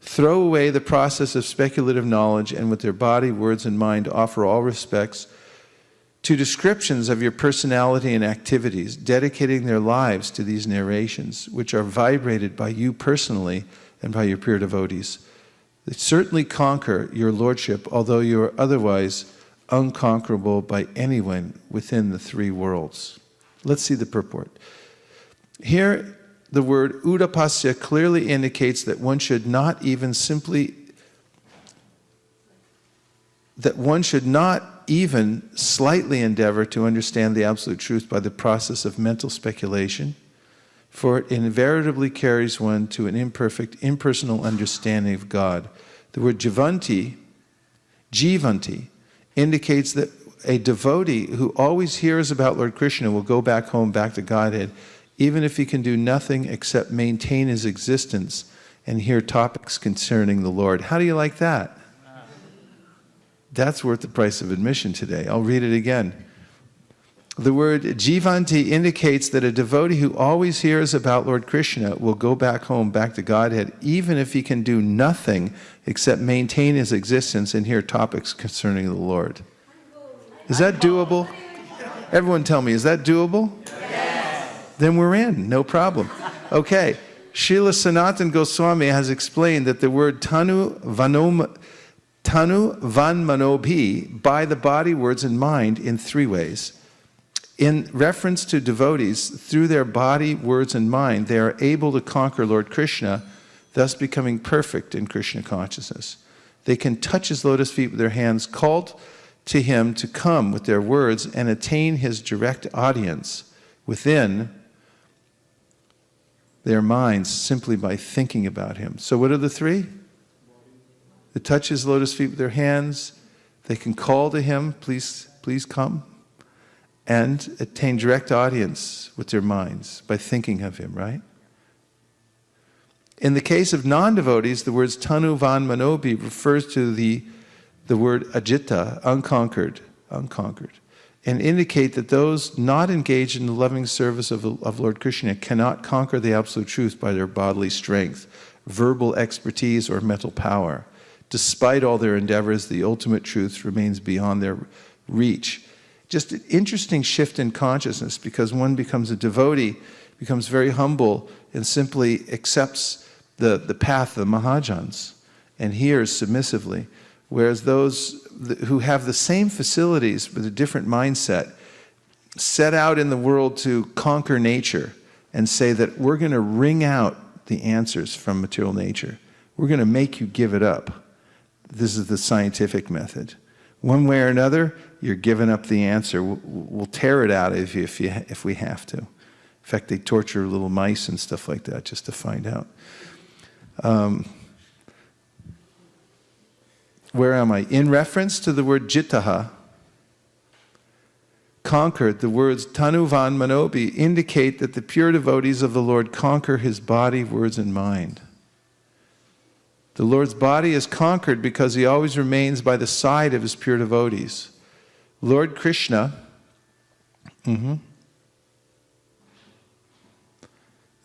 throw away the process of speculative knowledge and with their body, words, and mind offer all respects to descriptions of your personality and activities, dedicating their lives to these narrations, which are vibrated by you personally and by your pure devotees. They certainly conquer your lordship, although you are otherwise unconquerable by anyone within the three worlds. Let's see the purport. Here, the word udapasya clearly indicates that one should not even slightly endeavor to understand the absolute truth by the process of mental speculation, for it invariably carries one to an imperfect, impersonal understanding of God. The word jivanti indicates that a devotee who always hears about Lord Krishna will go back home, back to Godhead, even if he can do nothing except maintain his existence and hear topics concerning the Lord. How do you like that? That's worth the price of admission today. I'll read it again. The word jivanti indicates that a devotee who always hears about Lord Krishna will go back home, back to Godhead, even if he can do nothing except maintain his existence and hear topics concerning the Lord. Is that doable? Everyone tell me, is that doable? Yes. Then we're in, no problem. Okay, Srila Sanatan Goswami has explained that the word tanu vanmanobhi, by the body, words, and mind, in three ways. In reference to devotees, through their body, words, and mind, they are able to conquer Lord Krishna, thus becoming perfect in Krishna consciousness. They can touch his lotus feet with their hands, called to him to come with their words, and attain his direct audience within their minds simply by thinking about him. So what are the three? They touch his lotus feet with their hands, they can call to him, please come, and attain direct audience with their minds by thinking of him, right? In the case of non-devotees, the words tanu van manobi refers to the word ajita, unconquered, and indicate that those not engaged in the loving service of Lord Krishna cannot conquer the absolute truth by their bodily strength, verbal expertise, or mental power. Despite all their endeavors, the ultimate truth remains beyond their reach. Just an interesting shift in consciousness, because one becomes a devotee, becomes very humble, and simply accepts the path of the Mahajans and hears submissively. Whereas those who have the same facilities with a different mindset set out in the world to conquer nature and say that we're going to wring out the answers from material nature. We're going to make you give it up. This is the scientific method. One way or another, you're giving up the answer. We'll tear it out of you if we have to. In fact, they torture little mice and stuff like that just to find out. Where am I? In reference to the word jitaha, conquered, the words tanu van manobi indicate that the pure devotees of the Lord conquer his body, words, and mind. The Lord's body is conquered because he always remains by the side of his pure devotees. Lord Krishna, this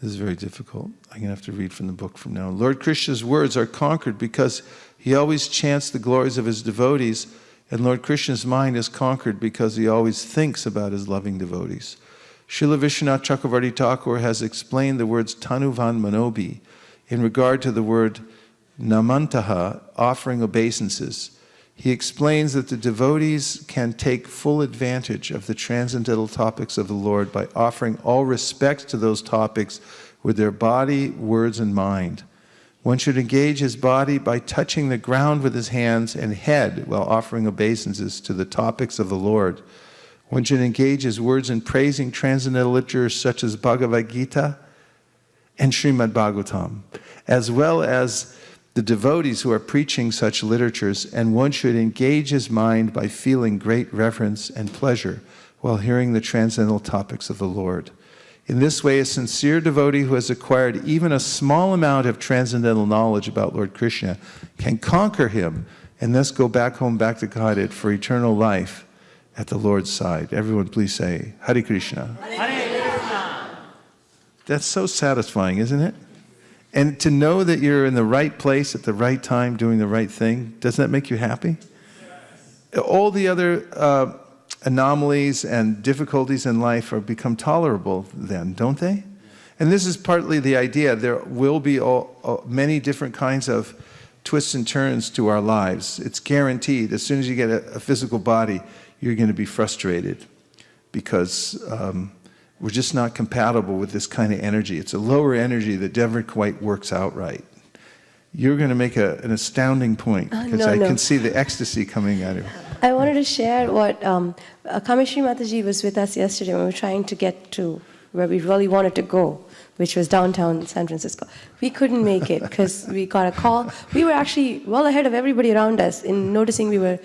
is very difficult. I'm going to have to read from the book from now on. Lord Krishna's words are conquered because he always chants the glories of his devotees, and Lord Krishna's mind is conquered because he always thinks about his loving devotees. Srila Vishwanath Chakravarti Thakur has explained the words Tanuvan Manobi in regard to the word Namantaha, offering obeisances. He explains that the devotees can take full advantage of the transcendental topics of the Lord by offering all respect to those topics with their body, words, and mind. One should engage his body by touching the ground with his hands and head while offering obeisances to the topics of the Lord. One should engage his words in praising transcendental literatures such as Bhagavad Gita and Srimad Bhagavatam, as well as the devotees who are preaching such literatures, and one should engage his mind by feeling great reverence and pleasure while hearing the transcendental topics of the Lord. In this way, a sincere devotee who has acquired even a small amount of transcendental knowledge about Lord Krishna can conquer him and thus go back home, back to Godhead for eternal life at the Lord's side. Everyone please say, Hare Krishna. Hare Krishna. That's so satisfying, isn't it? And to know that you're in the right place at the right time, doing the right thing, doesn't that make you happy? Yes. All the other anomalies and difficulties in life are become tolerable then, don't they? And this is partly the idea. There will be many different kinds of twists and turns to our lives. It's guaranteed. As soon as you get a physical body, you're going to be frustrated because we're just not compatible with this kind of energy. It's a lower energy that never quite works out right. You're going to make an astounding point because I can see the ecstasy coming out of you. I wanted to share what Kameshri Mataji was with us yesterday when we were trying to get to where we really wanted to go, which was downtown San Francisco. We couldn't make it because we got a call. We were actually well ahead of everybody around us in noticing we were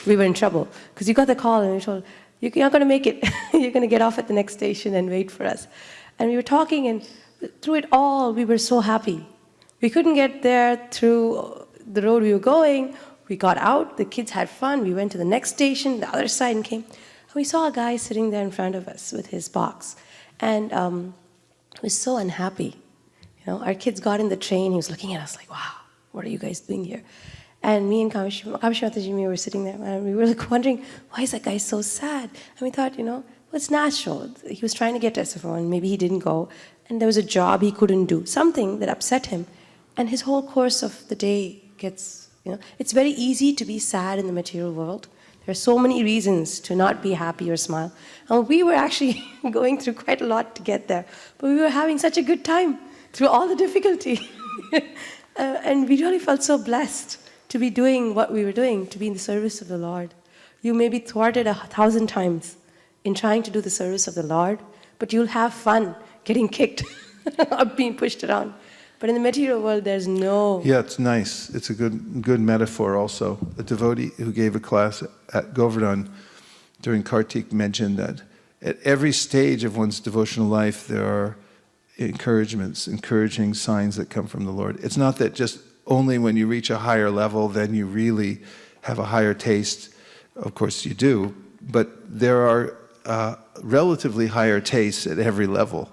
in trouble because you got the call and we told, you're not going to make it. You're going to get off at the next station and wait for us. And we were talking, and through it all, we were so happy. We couldn't get there through the road we were going. We got out. The kids had fun. We went to the next station, the other side, and came. And we saw a guy sitting there in front of us with his box. And he was so unhappy. You know, our kids got in the train. He was looking at us like, wow, what are you guys doing here? And me and Kameshri Mataji were sitting there, and we were like wondering, why is that guy so sad? And we thought, well, it's natural. He was trying to get to SFO, and maybe he didn't go. And there was a job he couldn't do, something that upset him. And his whole course of the day gets, it's very easy to be sad in the material world. There are so many reasons to not be happy or smile. And we were actually going through quite a lot to get there. But we were having such a good time through all the difficulty. And we really felt so blessed to be doing what we were doing, to be in the service of the Lord. You may be thwarted 1,000 times in trying to do the service of the Lord, but you'll have fun getting kicked or being pushed around. But in the material world, there's no... Yeah, it's nice. It's a good metaphor also. A devotee who gave a class at Govardhan during Kartik mentioned that at every stage of one's devotional life, there are encouragements, encouraging signs that come from the Lord. It's not that just only when you reach a higher level, then you really have a higher taste. Of course you do, but there are relatively higher tastes at every level.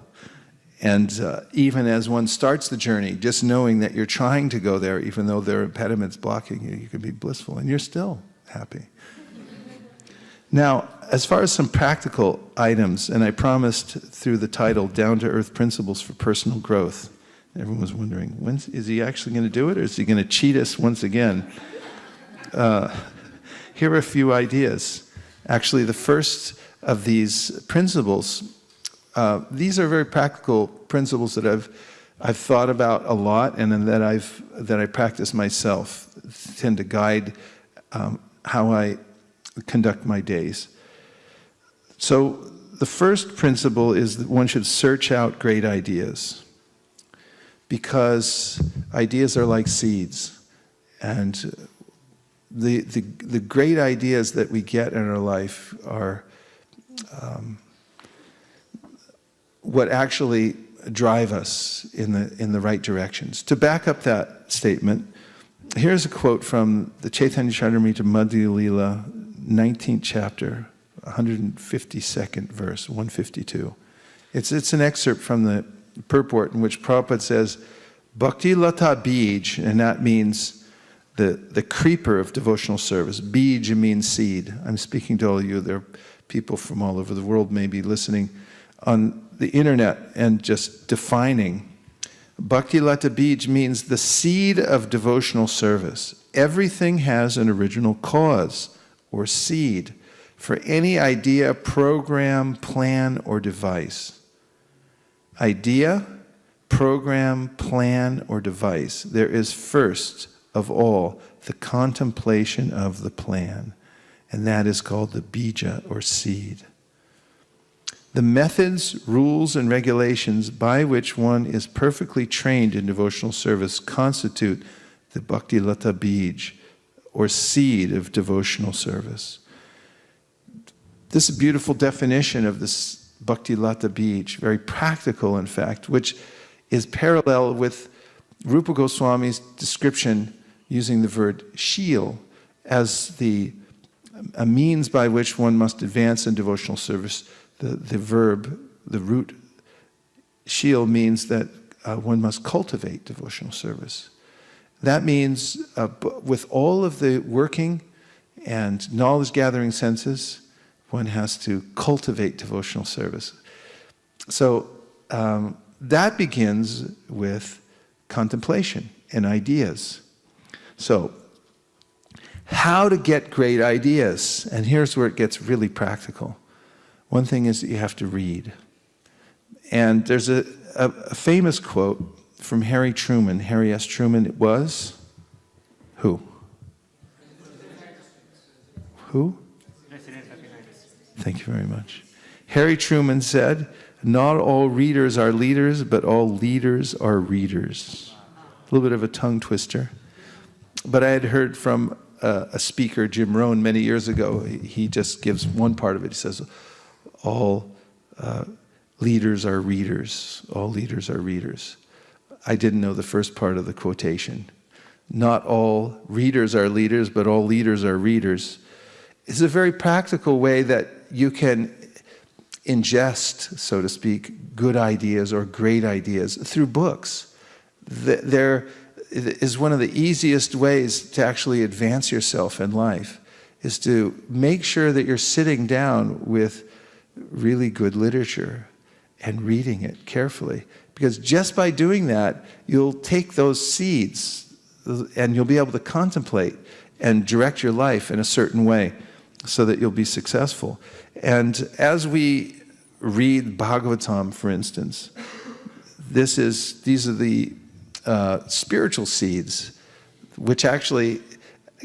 And even as one starts the journey, just knowing that you're trying to go there, even though there are impediments blocking you, you can be blissful, and you're still happy. Now, as far as some practical items, and I promised through the title, Down-to-Earth Principles for Personal Growth, everyone was wondering, is he actually going to do it, or is he going to cheat us once again? Here are a few ideas. Actually, the first of these principles, these are very practical principles that I've thought about a lot, and that I practice myself, tend to guide how I conduct my days. So the first principle is that one should search out great ideas, because ideas are like seeds, and the great ideas that we get in our life are what actually drive us in the right directions. To back up that statement, here's a quote from the Chaitanya Charitamrita Madhya Leela, 19th chapter, 152nd verse, 152. It's an excerpt from the purport in which Prabhupada says, Bhakti Lata Bij, and that means the creeper of devotional service. Bij means seed. I'm speaking to all of you. There are people from all over the world maybe listening. on the internet and just defining. Bhakti Lata Bij means the seed of devotional service. Everything has an original cause or seed for any idea, program, plan, or device. Idea, program, plan, or device. There is first of all the contemplation of the plan, and that is called the bija or seed. The methods, rules, and regulations by which one is perfectly trained in devotional service constitute the Bhakti Lata Bij, or seed of devotional service. This is a beautiful definition of this Bhakti Lata Bij, very practical in fact, which is parallel with Rupa Goswami's description using the word shil as a means by which one must advance in devotional service. The verb, the root shil means that one must cultivate devotional service. That means with all of the working and knowledge-gathering senses, one has to cultivate devotional service. So that begins with contemplation and ideas. So, how to get great ideas? And here's where it gets really practical. One thing is that you have to read. And there's a famous quote from Harry Truman. Harry S. Truman, it was? Who? Who? Thank you very much. Harry Truman said, "Not all readers are leaders, but all leaders are readers." A little bit of a tongue twister. But I had heard from a speaker, Jim Rohn, many years ago. He just gives one part of it. He says, all leaders are readers. All leaders are readers. I didn't know the first part of the quotation. Not all readers are leaders, but all leaders are readers. It's a very practical way that you can ingest, so to speak, good ideas or great ideas through books. There is one of the easiest ways to actually advance yourself in life, is to make sure that you're sitting down with really good literature and reading it carefully. Because just by doing that, you'll take those seeds and you'll be able to contemplate and direct your life in a certain way so that you'll be successful. And as we read Bhagavatam, for instance, these are the spiritual seeds which actually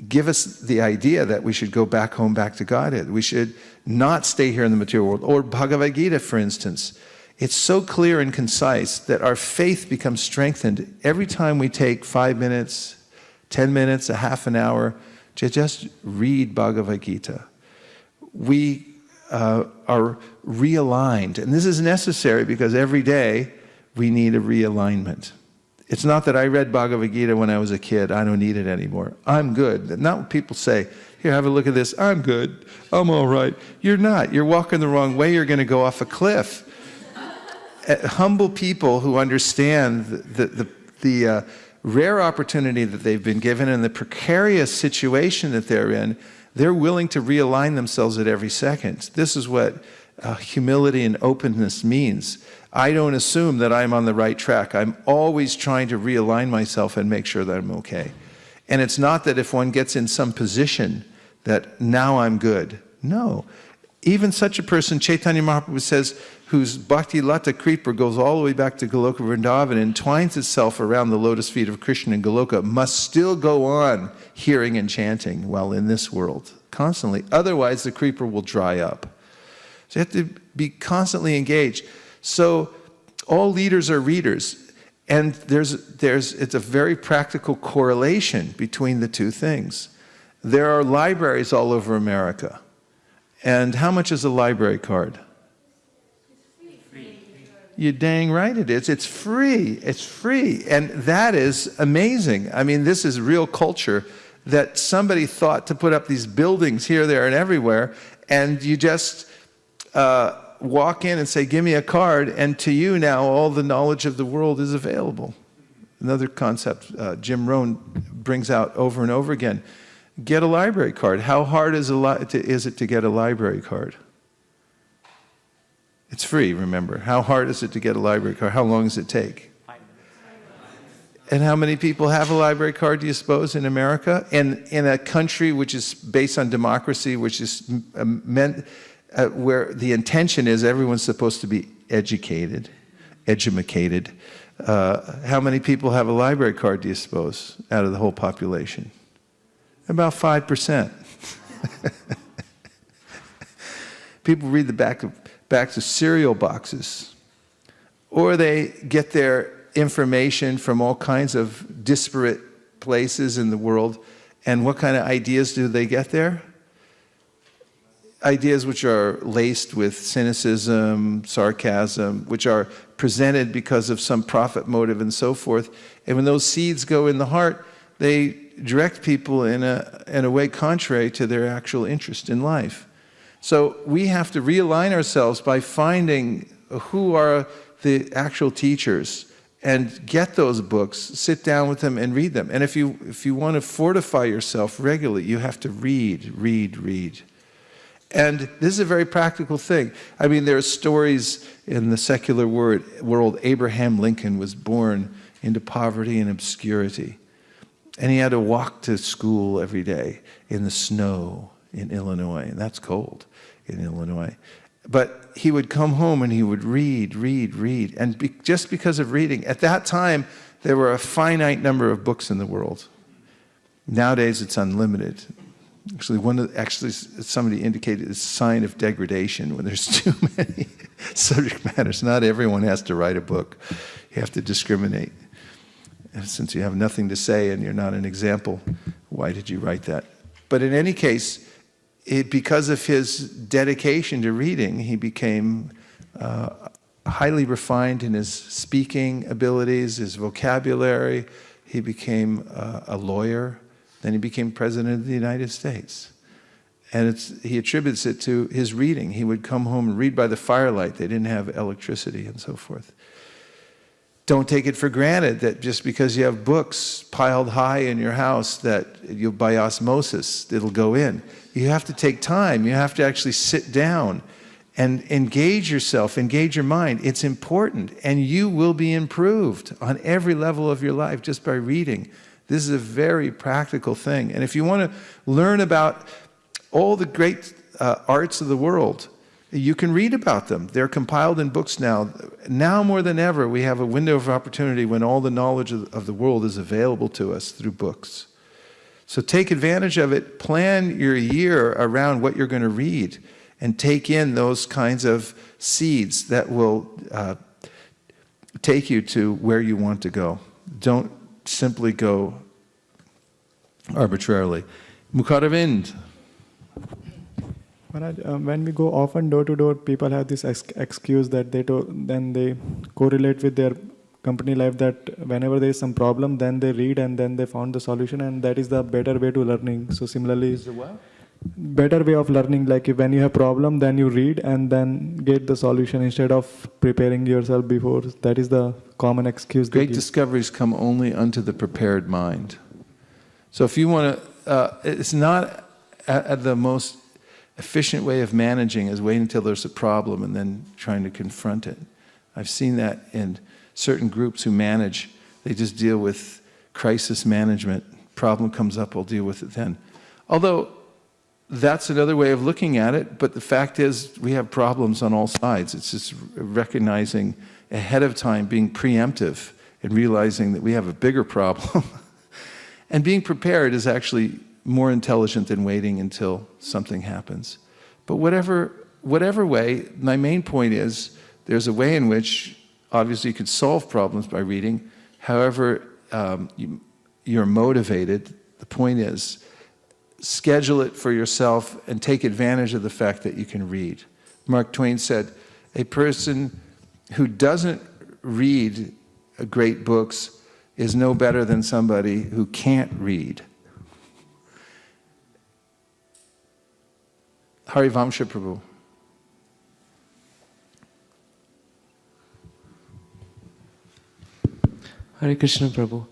give us the idea that we should go back home, back to Godhead. We should not stay here in the material world. Or Bhagavad Gita, for instance. It's so clear and concise that our faith becomes strengthened every time we take 5 minutes, 10 minutes, a half an hour to just read Bhagavad Gita. We are realigned. And this is necessary because every day we need a realignment. It's not that I read Bhagavad Gita when I was a kid. I don't need it anymore. I'm good. Not what people say. Here, have a look at this. I'm good. I'm all right. You're not. You're walking the wrong way. You're going to go off a cliff. Humble people who understand the rare opportunity that they've been given and the precarious situation that they're in, they're willing to realign themselves at every second. This is what humility and openness means. I don't assume that I'm on the right track. I'm always trying to realign myself and make sure that I'm okay. And it's not that if one gets in some position that now I'm good. No. Even such a person, Chaitanya Mahaprabhu says, whose Bhakti Lata Creeper goes all the way back to Goloka Vrindavan and entwines itself around the lotus feet of Krishna in Goloka, must still go on hearing and chanting while in this world, constantly. Otherwise, the creeper will dry up. So you have to be constantly engaged. So all leaders are readers. And it's a very practical correlation between the two things. There are libraries all over America. And how much is a library card? You're dang right it is. It's free. It's free. And that is amazing. I mean, this is real culture that somebody thought to put up these buildings here, there, and everywhere, and you just walk in and say, give me a card, and to you now all the knowledge of the world is available. Another concept Jim Rohn brings out over and over again. Get a library card. How hard is it to get a library card? It's free, remember. How hard is it to get a library card? How long does it take? 5 minutes. And how many people have a library card, do you suppose, in America? And in a country which is based on democracy, which is meant, where the intention is everyone's supposed to be educated. How many people have a library card, do you suppose, out of the whole population? About 5%. People read the backs of cereal boxes, or they get their information from all kinds of disparate places in the world. And what kind of ideas do they get there? Ideas which are laced with cynicism, sarcasm, which are presented because of some profit motive and so forth. And when those seeds go in the heart, they direct people in a way contrary to their actual interest in life. So we have to realign ourselves by finding who are the actual teachers and get those books, sit down with them and read them. And if you want to fortify yourself regularly, you have to read. And this is a very practical thing. I mean, there are stories in the secular world. Abraham Lincoln was born into poverty and obscurity. And he had to walk to school every day in the snow in Illinois. And that's cold in Illinois. But he would come home and he would read. And just because of reading, at that time, there were a finite number of books in the world. Nowadays, it's unlimited. Actually, somebody indicated it's a sign of degradation when there's too many subject matters. Not everyone has to write a book. You have to discriminate. And since you have nothing to say and you're not an example, why did you write that? But in any case, because of his dedication to reading, he became highly refined in his speaking abilities, his vocabulary. He became a lawyer. Then he became president of the United States. And he attributes it to his reading. He would come home and read by the firelight. They didn't have electricity and so forth. Don't take it for granted that just because you have books piled high in your house that you'll by osmosis, it'll go in. You have to take time. You have to actually sit down and engage yourself, engage your mind. It's important. And you will be improved on every level of your life just by reading. This is a very practical thing. And if you want to learn about all the great arts of the world, you can read about them. They're compiled in books now. Now more than ever, we have a window of opportunity when all the knowledge of the world is available to us through books. So take advantage of it. Plan your year around what you're going to read and take in those kinds of seeds that will take you to where you want to go. Don't simply go arbitrarily. Mukharavind. Maharaj, when we go often door to door, people have this excuse that then they correlate with their company life, that whenever there is some problem, then they read and then they found the solution, and that is the better way to learning. So similarly, Is the what? Better way of learning, like if when you have problem, then you read and then get the solution instead of preparing yourself before. That is the common excuse. Great discoveries come only unto the prepared mind. So if you want to, it's not at the most efficient way of managing is waiting until there's a problem and then trying to confront it. I've seen that in certain groups who manage. They just deal with crisis management. Problem comes up, we'll deal with it then. Although that's another way of looking at it, but the fact is we have problems on all sides. It's just recognizing ahead of time, being preemptive and realizing that we have a bigger problem. And being prepared is actually more intelligent than waiting until something happens. But whatever way, my main point is there's a way in which obviously you could solve problems by reading. However, you're motivated. The point is, schedule it for yourself and take advantage of the fact that you can read. Mark Twain said, a person who doesn't read great books is no better than somebody who can't read. Harivamsha Prabhu. Hare Krishna Prabhu.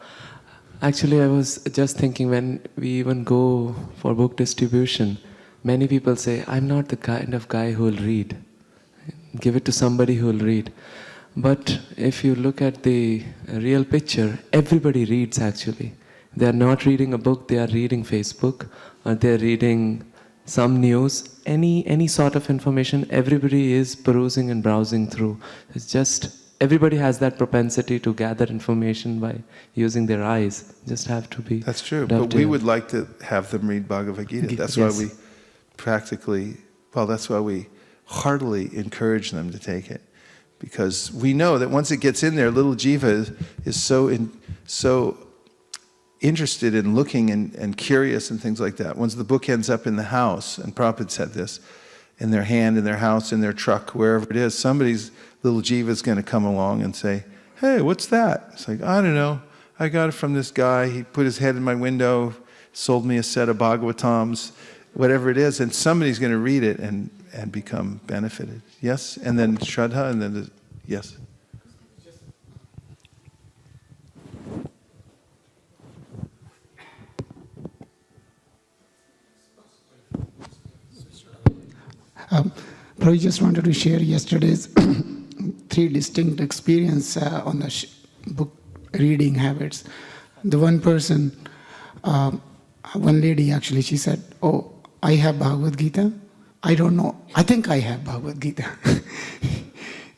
Actually, I was just thinking when we even go for book distribution, many people say, I'm not the kind of guy who will read. give it to somebody who will read. But if you look at the real picture, everybody reads actually. They are not reading a book, they are reading Facebook, or they are reading some news, any sort of information, everybody is perusing and browsing through. It's just, everybody has that propensity to gather information by using their eyes. Just have to be. That's true, but we would like to have them read Bhagavad Gita. That's why we that's why we heartily encourage them to take it. Because we know that once it gets in there, little jiva is so interested in looking and curious and things like that. Once the book ends up in the house, and Prabhupada said this, in their hand, in their house, in their truck, wherever it is, somebody's little jiva is going to come along and say, hey, what's that? It's like, I don't know. I got it from this guy. He put his head in my window, sold me a set of Bhagavatams, whatever it is, and somebody's going to read it and become benefited. Yes? And then Shraddha, and then, yes? Prabhu, just wanted to share yesterday's 3 distinct experience on the book reading habits. The one person, one lady actually, she said, oh, I have Bhagavad Gita. I don't know. I think I have Bhagavad Gita.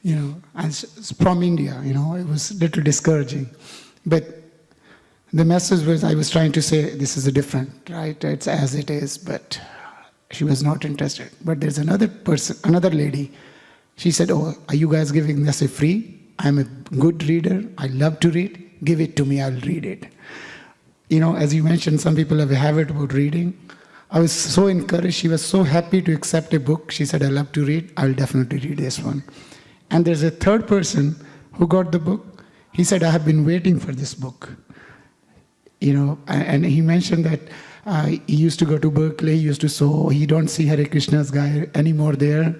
And it's from India, it was a little discouraging. But the message was, I was trying to say, this is a different, right? It's as it is, but she was not interested. But there's another person, another lady. She said, oh, are you guys giving this a free? I'm a good reader. I love to read. Give it to me. I'll read it. As you mentioned, some people have a habit about reading. I was so encouraged. She was so happy to accept a book. She said, I love to read. I'll definitely read this one. And there's a third person who got the book. He said, I have been waiting for this book. And he mentioned that he used to go to Berkeley, he used to sew. He don't see Hare Krishna's guy anymore there.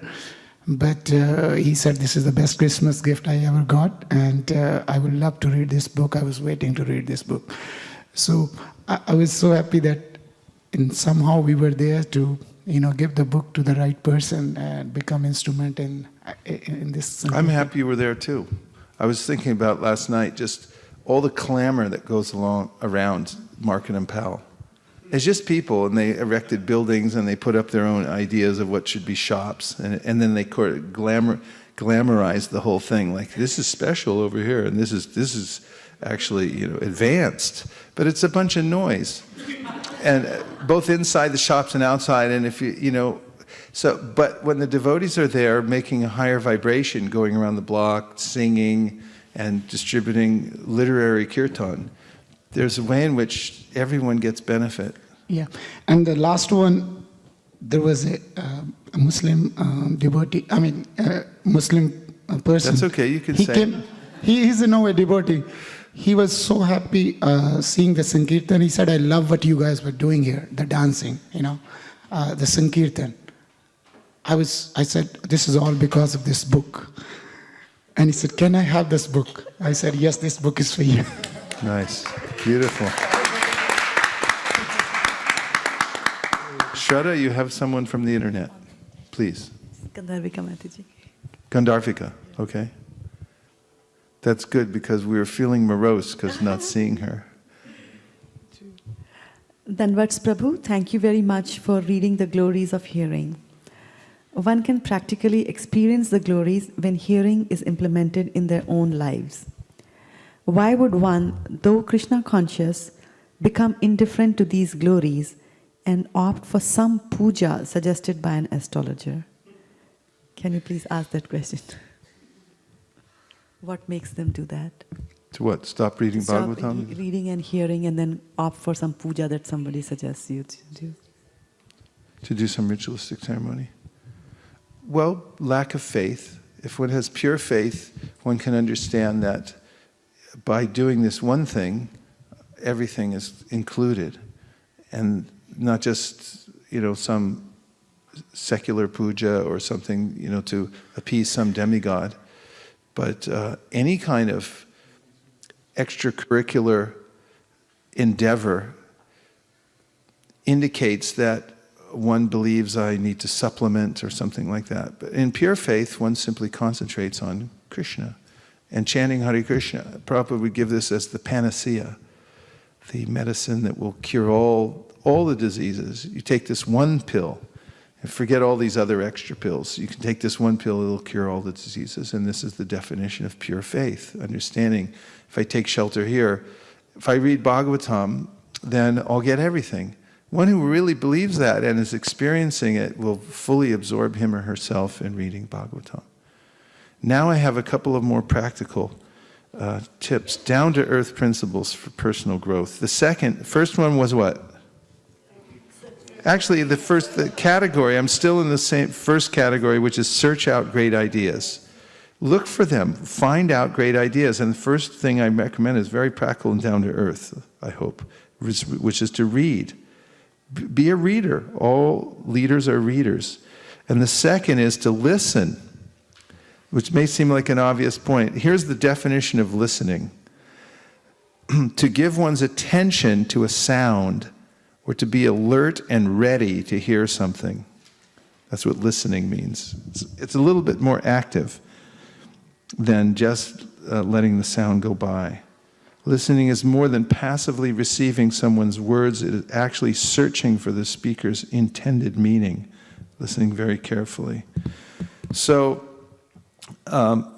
But he said, this is the best Christmas gift I ever got. And I would love to read this book. I was waiting to read this book. So I was so happy that somehow we were there to, give the book to the right person and become instrument in this. I'm happy you were there too. I was thinking about last night, just all the clamor that goes around Market and Pal. It's just people, and they erected buildings, and they put up their own ideas of what should be shops, and then they glamorized the whole thing. Like, this is special over here, and this is actually advanced, but it's a bunch of noise, and both inside the shops and outside. And if but when the devotees are there, making a higher vibration, going around the block, singing and distributing literary kirtan, there's a way in which everyone gets benefit. Yeah. And the last one, there was a Muslim devotee, Muslim person. That's okay, you can say. He's a devotee. He was so happy seeing the Sankirtan. He said, I love what you guys were doing here, the dancing, the Sankirtan. I said, this is all because of this book. And he said, can I have this book? I said, yes, this book is for you. Nice. Beautiful. Shraddha, you have someone from the internet. Please. Gandharvika Mataji. Gandharvika, okay. That's good, because we were feeling morose because not seeing her. Dhanvats Prabhu, thank you very much for reading the glories of hearing. One can practically experience the glories when hearing is implemented in their own lives. Why would one, though Krishna conscious, become indifferent to these glories and opt for some puja suggested by an astrologer? Can you please ask that question? What makes them do that? To what? Stop reading Bhagavatam? Stop reading and hearing and then opt for some puja that somebody suggests you to do. To do some ritualistic ceremony? Well, lack of faith. If one has pure faith, one can understand that by doing this one thing, everything is included. And not just, some secular puja or something, to appease some demigod, but any kind of extracurricular endeavor indicates that one believes I need to supplement or something like that. But in pure faith, one simply concentrates on Krishna. And chanting Hare Krishna, Prabhupada would give this as the panacea, the medicine that will cure all the diseases. You take this one pill, and forget all these other extra pills. You can take this one pill, it'll cure all the diseases. And this is the definition of pure faith, understanding if I take shelter here, if I read Bhagavatam, then I'll get everything. One who really believes that and is experiencing it will fully absorb him or herself in reading Bhagavatam. Now I have a couple of more practical tips, down-to-earth principles for personal growth. The first one was what? Actually, the category, I'm still in the same first category, which is search out great ideas. Look for them, find out great ideas. And the first thing I recommend is very practical and down-to-earth, I hope, which is to read. Be a reader. All leaders are readers. And the second is to listen, which may seem like an obvious point. Here's the definition of listening. To give one's attention to a sound, or to be alert and ready to hear something. That's what listening means. It's a little bit more active than just letting the sound go by. Listening is more than passively receiving someone's words. It is actually searching for the speaker's intended meaning, listening very carefully. So,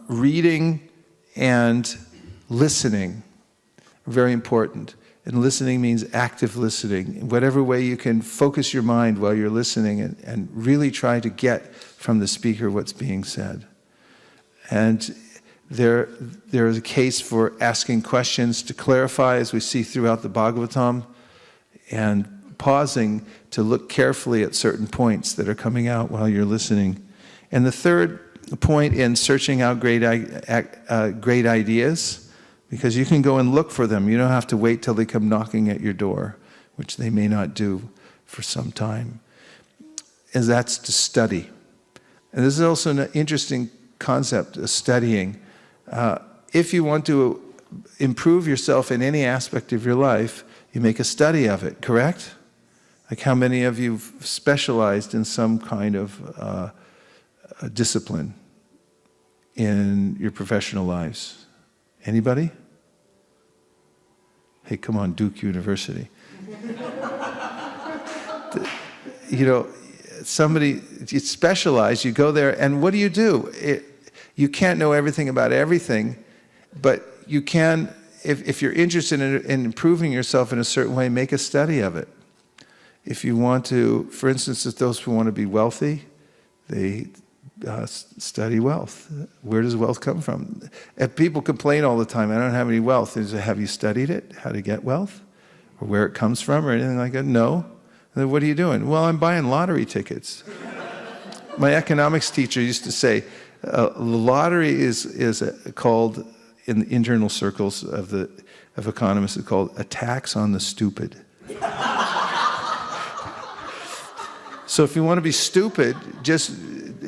reading and listening are very important. And listening means active listening. In whatever way you can focus your mind while you're listening and really try to get from the speaker what's being said. And there is a case for asking questions to clarify, as we see throughout the Bhagavatam, and pausing to look carefully at certain points that are coming out while you're listening. And the third point in searching out great ideas, because you can go and look for them. You don't have to wait till they come knocking at your door, which they may not do for some time. And that's to study. And this is also an interesting concept of studying. If you want to improve yourself in any aspect of your life, you make a study of it, correct? Like how many of you have specialized in some kind of discipline in your professional lives? Anybody? Hey, come on, Duke University. You know, you specialize, you go there, and what do? You can't know everything about everything, but you can, if you're interested in improving yourself in a certain way, make a study of it. If you want to, for instance, if those who want to be wealthy, they study wealth. Where does wealth come from? If people complain all the time, I don't have any wealth. Have you studied it, how to get wealth? Or where it comes from or anything like that? No. Then what are you doing? Well, I'm buying lottery tickets. My economics teacher used to say, the lottery is called, in the internal circles of economists, it's called a tax on the stupid. So if you want to be stupid, just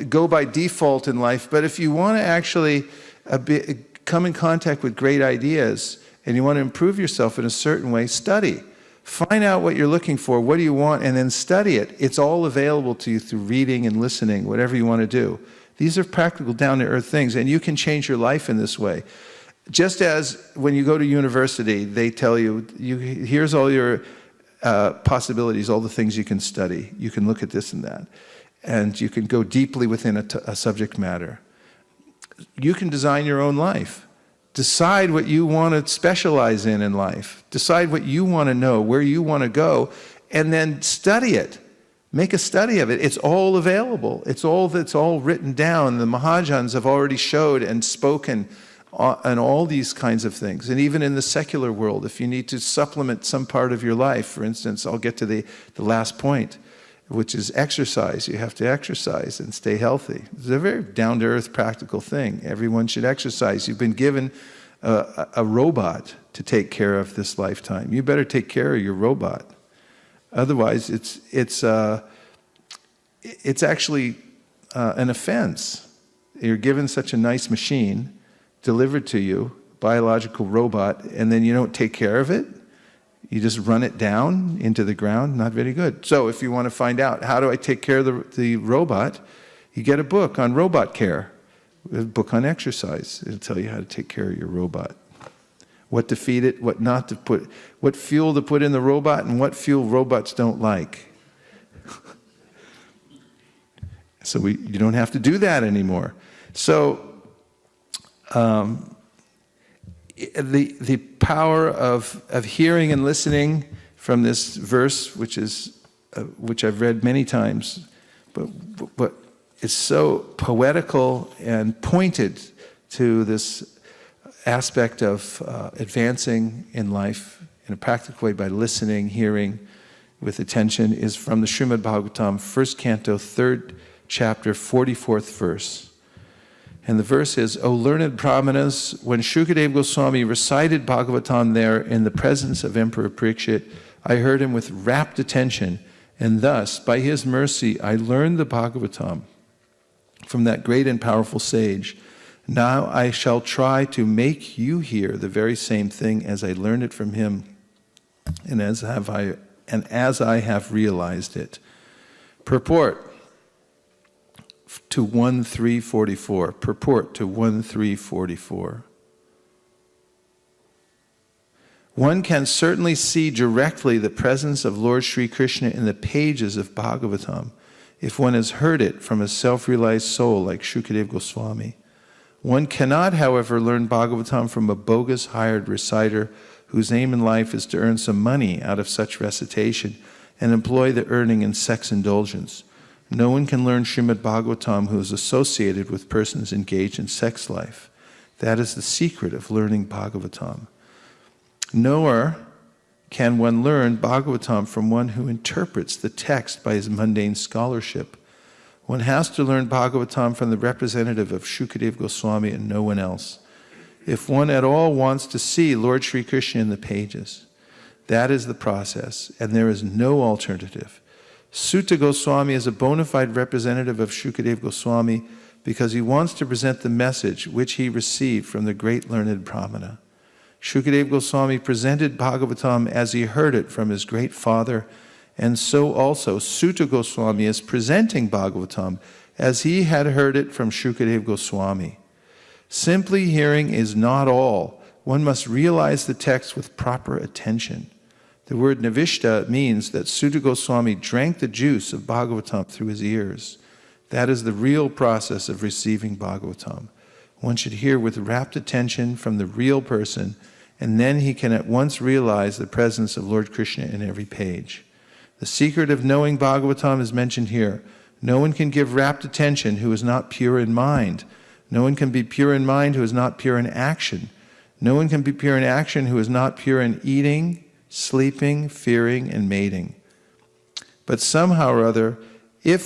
go by default in life. But if you want to actually come in contact with great ideas and you want to improve yourself in a certain way, study. Find out what you're looking for, what do you want, and then study it. It's all available to you through reading and listening, whatever you want to do. These are practical, down-to-earth things, and you can change your life in this way. Just as when you go to university, they tell you, here's all your possibilities, all the things you can study. You can look at this and that. And you can go deeply within a subject matter. You can design your own life. Decide what you want to specialize in life. Decide what you want to know, where you want to go, and then study it. Make a study of it. It's all available. It's all written down. The Mahajans have already showed and spoken on all these kinds of things. And even in the secular world, if you need to supplement some part of your life, for instance, I'll get to the last point, which is exercise. You have to exercise and stay healthy. It's a very down-to-earth, practical thing. Everyone should exercise. You've been given a robot to take care of this lifetime. You better take care of your robot. Otherwise, it's actually an offense. You're given such a nice machine delivered to you, biological robot, and then you don't take care of it. You just run it down into the ground, not very good. So if you want to find out, how do I take care of the robot, you get a book on robot care, a book on exercise. It'll tell you how to take care of your robot. What to feed it, what not to put, what fuel to put in the robot, and what fuel robots don't like. So you don't have to do that anymore. So the power of hearing and listening from this verse, which I've read many times, but it's so poetical and pointed to this aspect of advancing in life in a practical way by listening, hearing with attention, is from the Srimad Bhagavatam, 1st Canto, 3rd chapter, 44th verse. And the verse is, O learned Brahmanas, when Shukadeva Goswami recited Bhagavatam there in the presence of Emperor Parikshit, I heard him with rapt attention, and thus, by his mercy, I learned the Bhagavatam from that great and powerful sage. Now I shall try to make you hear the very same thing as I learned it from him, and as I have realized it. Purport to 1.3.44. Purport to 1.3.44. One can certainly see directly the presence of Lord Sri Krishna in the pages of Bhagavatam if one has heard it from a self-realized soul like Shukadeva Goswami. One cannot, however, learn Bhagavatam from a bogus hired reciter whose aim in life is to earn some money out of such recitation and employ the earning in sex indulgence. No one can learn Srimad Bhagavatam who is associated with persons engaged in sex life. That is the secret of learning Bhagavatam. Nor can one learn Bhagavatam from one who interprets the text by his mundane scholarship. One has to learn Bhagavatam from the representative of Shukadeva Goswami and no one else. If one at all wants to see Lord Sri Krishna in the pages, that is the process, and there is no alternative. Sutta Goswami is a bona fide representative of Shukadeva Goswami because he wants to present the message which he received from the great learned Brahmana. Shukadeva Goswami presented Bhagavatam as he heard it from his great father, and so also Sutta Goswami is presenting Bhagavatam as he had heard it from Shukadeva Goswami. Simply hearing is not all. One must realize the text with proper attention. The word navishta means that Sutta Goswami drank the juice of Bhagavatam through his ears. That is the real process of receiving Bhagavatam. One should hear with rapt attention from the real person, and then he can at once realize the presence of Lord Krishna in every page. The secret of knowing Bhagavatam is mentioned here. No one can give rapt attention who is not pure in mind. No one can be pure in mind who is not pure in action. No one can be pure in action who is not pure in eating, sleeping, fearing, and mating. But somehow or other, if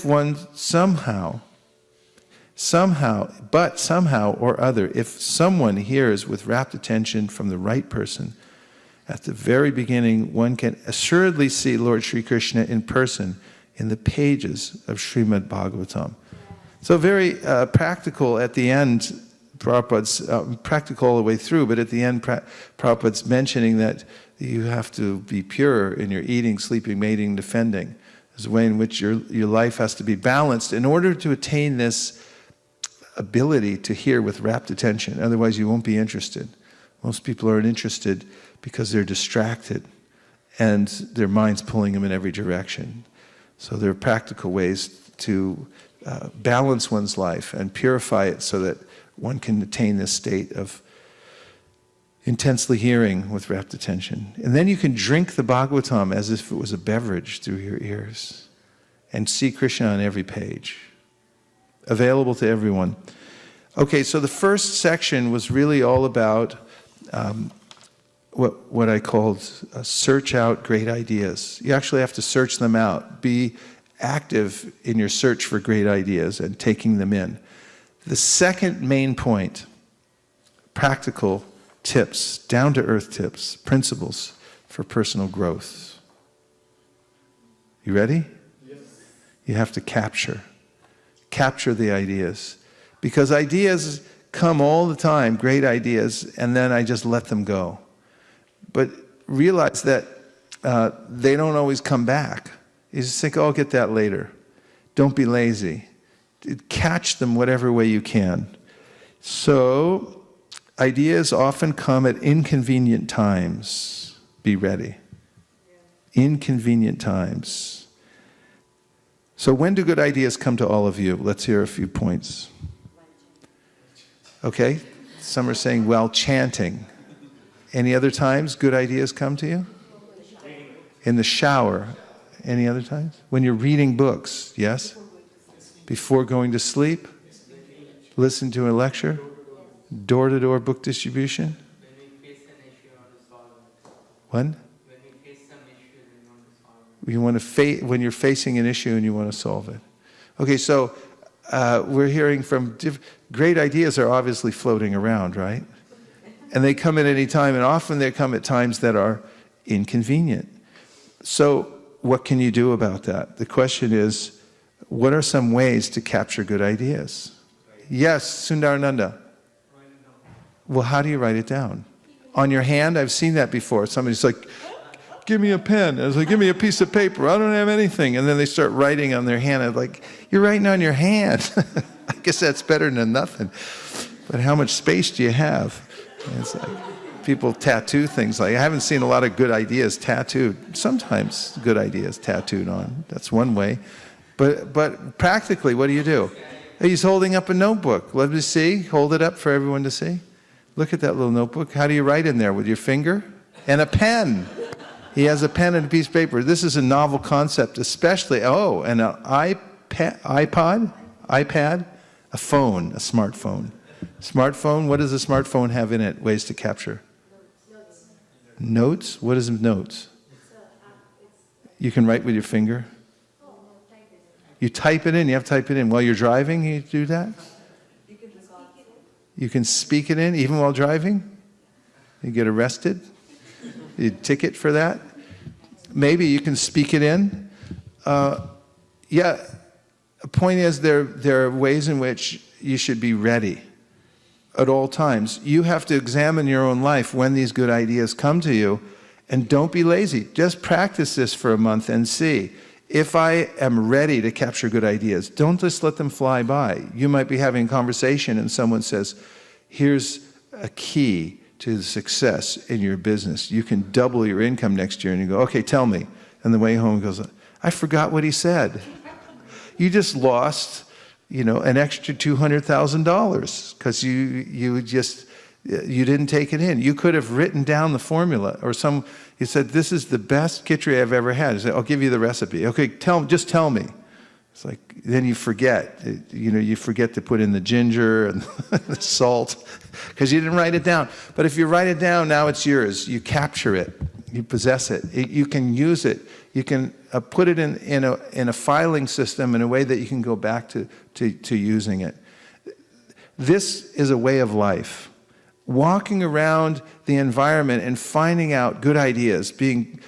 someone hears with rapt attention from the right person, at the very beginning, one can assuredly see Lord Sri Krishna in person in the pages of Srimad Bhagavatam. So very practical at the end. Prabhupada's practical all the way through, but at the end, Prabhupada's mentioning that you have to be pure in your eating, sleeping, mating, defending. There's a way in which your life has to be balanced in order to attain this ability to hear with rapt attention. Otherwise, you won't be interested. Most people aren't interested because they're distracted and their mind's pulling them in every direction. So there are practical ways to balance one's life and purify it so that one can attain this state of intensely hearing with rapt attention. And then you can drink the Bhagavatam as if it was a beverage through your ears and see Krishna on every page. Available to everyone. Okay, so the first section was really all about what I called search out great ideas. You actually have to search them out. Be active in your search for great ideas and taking them in. The second main point, practical tips, down-to-earth tips, principles for personal growth. You ready? Yes. You have to capture the ideas. Because ideas come all the time, great ideas, and then I just let them go. But realize that they don't always come back. You just think, oh, I'll get that later. Don't be lazy. Catch them whatever way you can. So, ideas often come at inconvenient times. Be ready. Inconvenient times. So when do good ideas come to all of you? Let's hear a few points. Okay, some are saying, well, chanting. Any other times good ideas come to you? In the shower. Any other times? When you're reading books, yes? Before going to sleep? Listen to a lecture? Door-to-door book distribution? When? You want to when you're facing an issue and you want to solve it. Okay, so we're hearing from great ideas are obviously floating around, right? And they come at any time, and often they come at times that are inconvenient. So what can you do about that? The question is, what are some ways to capture good ideas? Yes, Sundarananda. Well, how do you write it down? On your hand? I've seen that before. Somebody's like, give me a pen. I was like, give me a piece of paper. I don't have anything. And then they start writing on their hand. I'm like, you're writing on your hand. I guess that's better than nothing. But how much space do you have? And it's like, people tattoo things. Like, I haven't seen a lot of good ideas tattooed. Sometimes good ideas tattooed on. That's one way. But practically, what do? He's holding up a notebook. Let me see. Hold it up for everyone to see. Look at that little notebook. How do you write in there? With your finger? And a pen. He has a pen and a piece of paper. This is a novel concept, especially, and an iPad, a phone, a smartphone. Smartphone, what does a smartphone have in it? Ways to capture? Notes? What is notes? You can write with your finger? You type it in. You have to type it in. While you're driving, you do that? You can speak it in even while driving? You get arrested? You ticket for that? Maybe you can speak it in. The point is there are ways in which you should be ready at all times. You have to examine your own life when these good ideas come to you, and don't be lazy. Just practice this for a month and see. If I am ready to capture good ideas, don't just let them fly by. You might be having a conversation and someone says, here's a key to success in your business. You can double your income next year. And you go, okay, tell me. And the way home goes, I forgot what he said. You just lost, an extra $200,000 because you didn't take it in. You could have written down the formula, or you said, this is the best khichdi I've ever had. You say, I'll give you the recipe. Okay, just tell me. It's like, then you forget. You forget to put in the ginger and the salt because you didn't write it down. But if you write it down, now it's yours. You capture it. You possess it. You can use it. You can put it in a filing system in a way that you can go back to using it. This is a way of life. Walking around the environment and finding out good ideas, being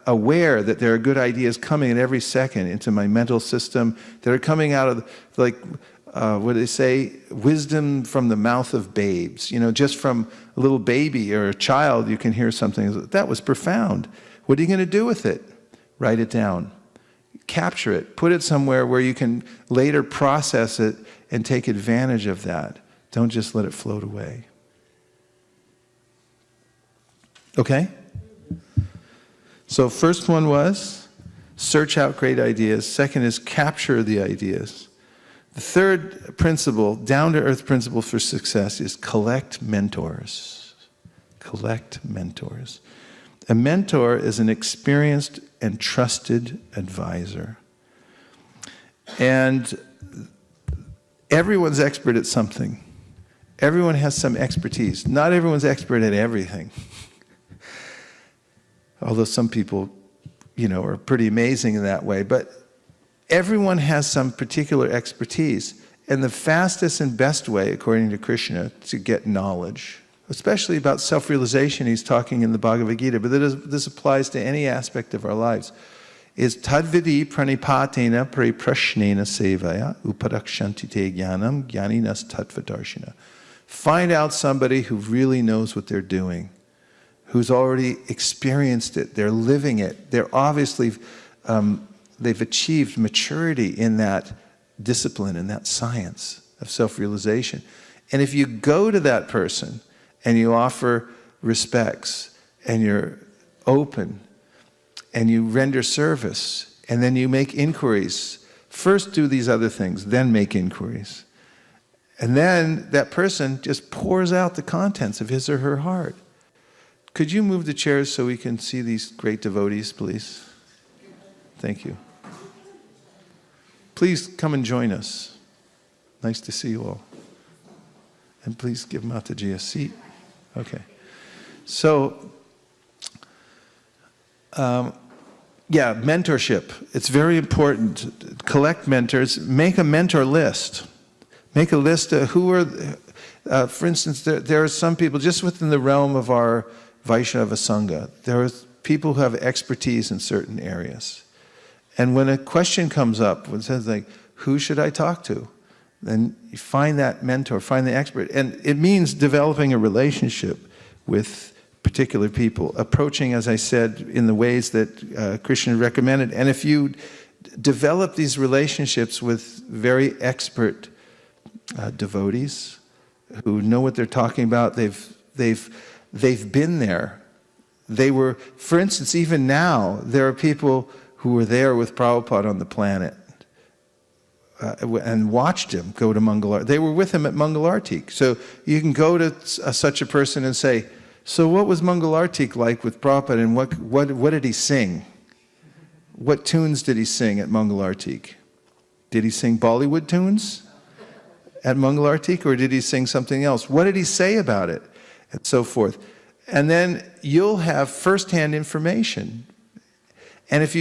aware that there are good ideas coming at every second into my mental system that are coming out of, what do they say? Wisdom from the mouth of babes. Just from a little baby or a child, you can hear something. That was profound. What are you going to do with it? Write it down. Capture it. Put it somewhere where you can later process it and take advantage of that. Don't just let it float away. Okay? So first one was search out great ideas. Second is capture the ideas. The third principle, down-to-earth principle for success, is collect mentors. Collect mentors. A mentor is an experienced and trusted advisor. And everyone's expert at something. Everyone has some expertise. Not everyone's expert at everything. Although some people, are pretty amazing in that way. But everyone has some particular expertise. And the fastest and best way, according to Krishna, to get knowledge, especially about self-realization, he's talking in the Bhagavad Gita, but this applies to any aspect of our lives, is tadvidi pranipatena prashnena sevaya upadakshanti te jnanam jnaninas tattvadarshina. Find out somebody who really knows what they're doing, who's already experienced it. They're living it. They're obviously, they've achieved maturity in that discipline, in that science of self-realization. And if you go to that person and you offer respects and you're open and you render service and then you make inquiries, first do these other things, then make inquiries. And then that person just pours out the contents of his or her heart. Could you move the chairs so we can see these great devotees, please? Thank you. Please come and join us. Nice to see you all. And please give Mataji a seat. Okay. So, mentorship. It's very important. Collect mentors. Make a mentor list. Make a list of who are, for instance, there are some people just within the realm of our Vaishnava Sangha. There are people who have expertise in certain areas. And when a question comes up, when it says like, who should I talk to? Then you find that mentor, find the expert. And it means developing a relationship with particular people, approaching, as I said, in the ways that Krishna recommended. And if you develop these relationships with very expert devotees who know what they're talking about, they've been there. They were, for instance, even now, there are people who were there with Prabhupada on the planet and watched him go to Mangalartik. They were with him at Mangalartik. So you can go to such a person and say, so what was Mangalartik like with Prabhupada, and what did he sing? What tunes did he sing at Mangalartik? Did he sing Bollywood tunes at Mangalartik, or did he sing something else? What did he say about it? And so forth. And then you'll have first-hand information. And if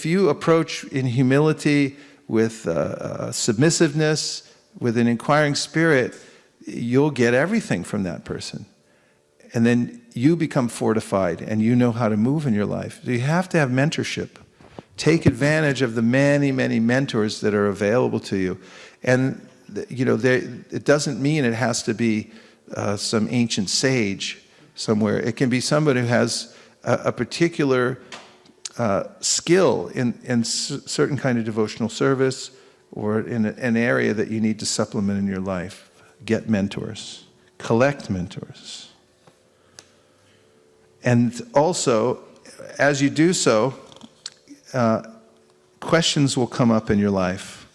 you approach in humility, with submissiveness, with an inquiring spirit, you'll get everything from that person. And then you become fortified and you know how to move in your life. So you have to have mentorship. Take advantage of the many, many mentors that are available to you. And it doesn't mean it has to be some ancient sage somewhere. It can be somebody who has a particular skill in certain kind of devotional service, or in an area that you need to supplement in your life. Get mentors. Collect mentors. And also, as you do so, questions will come up in your life.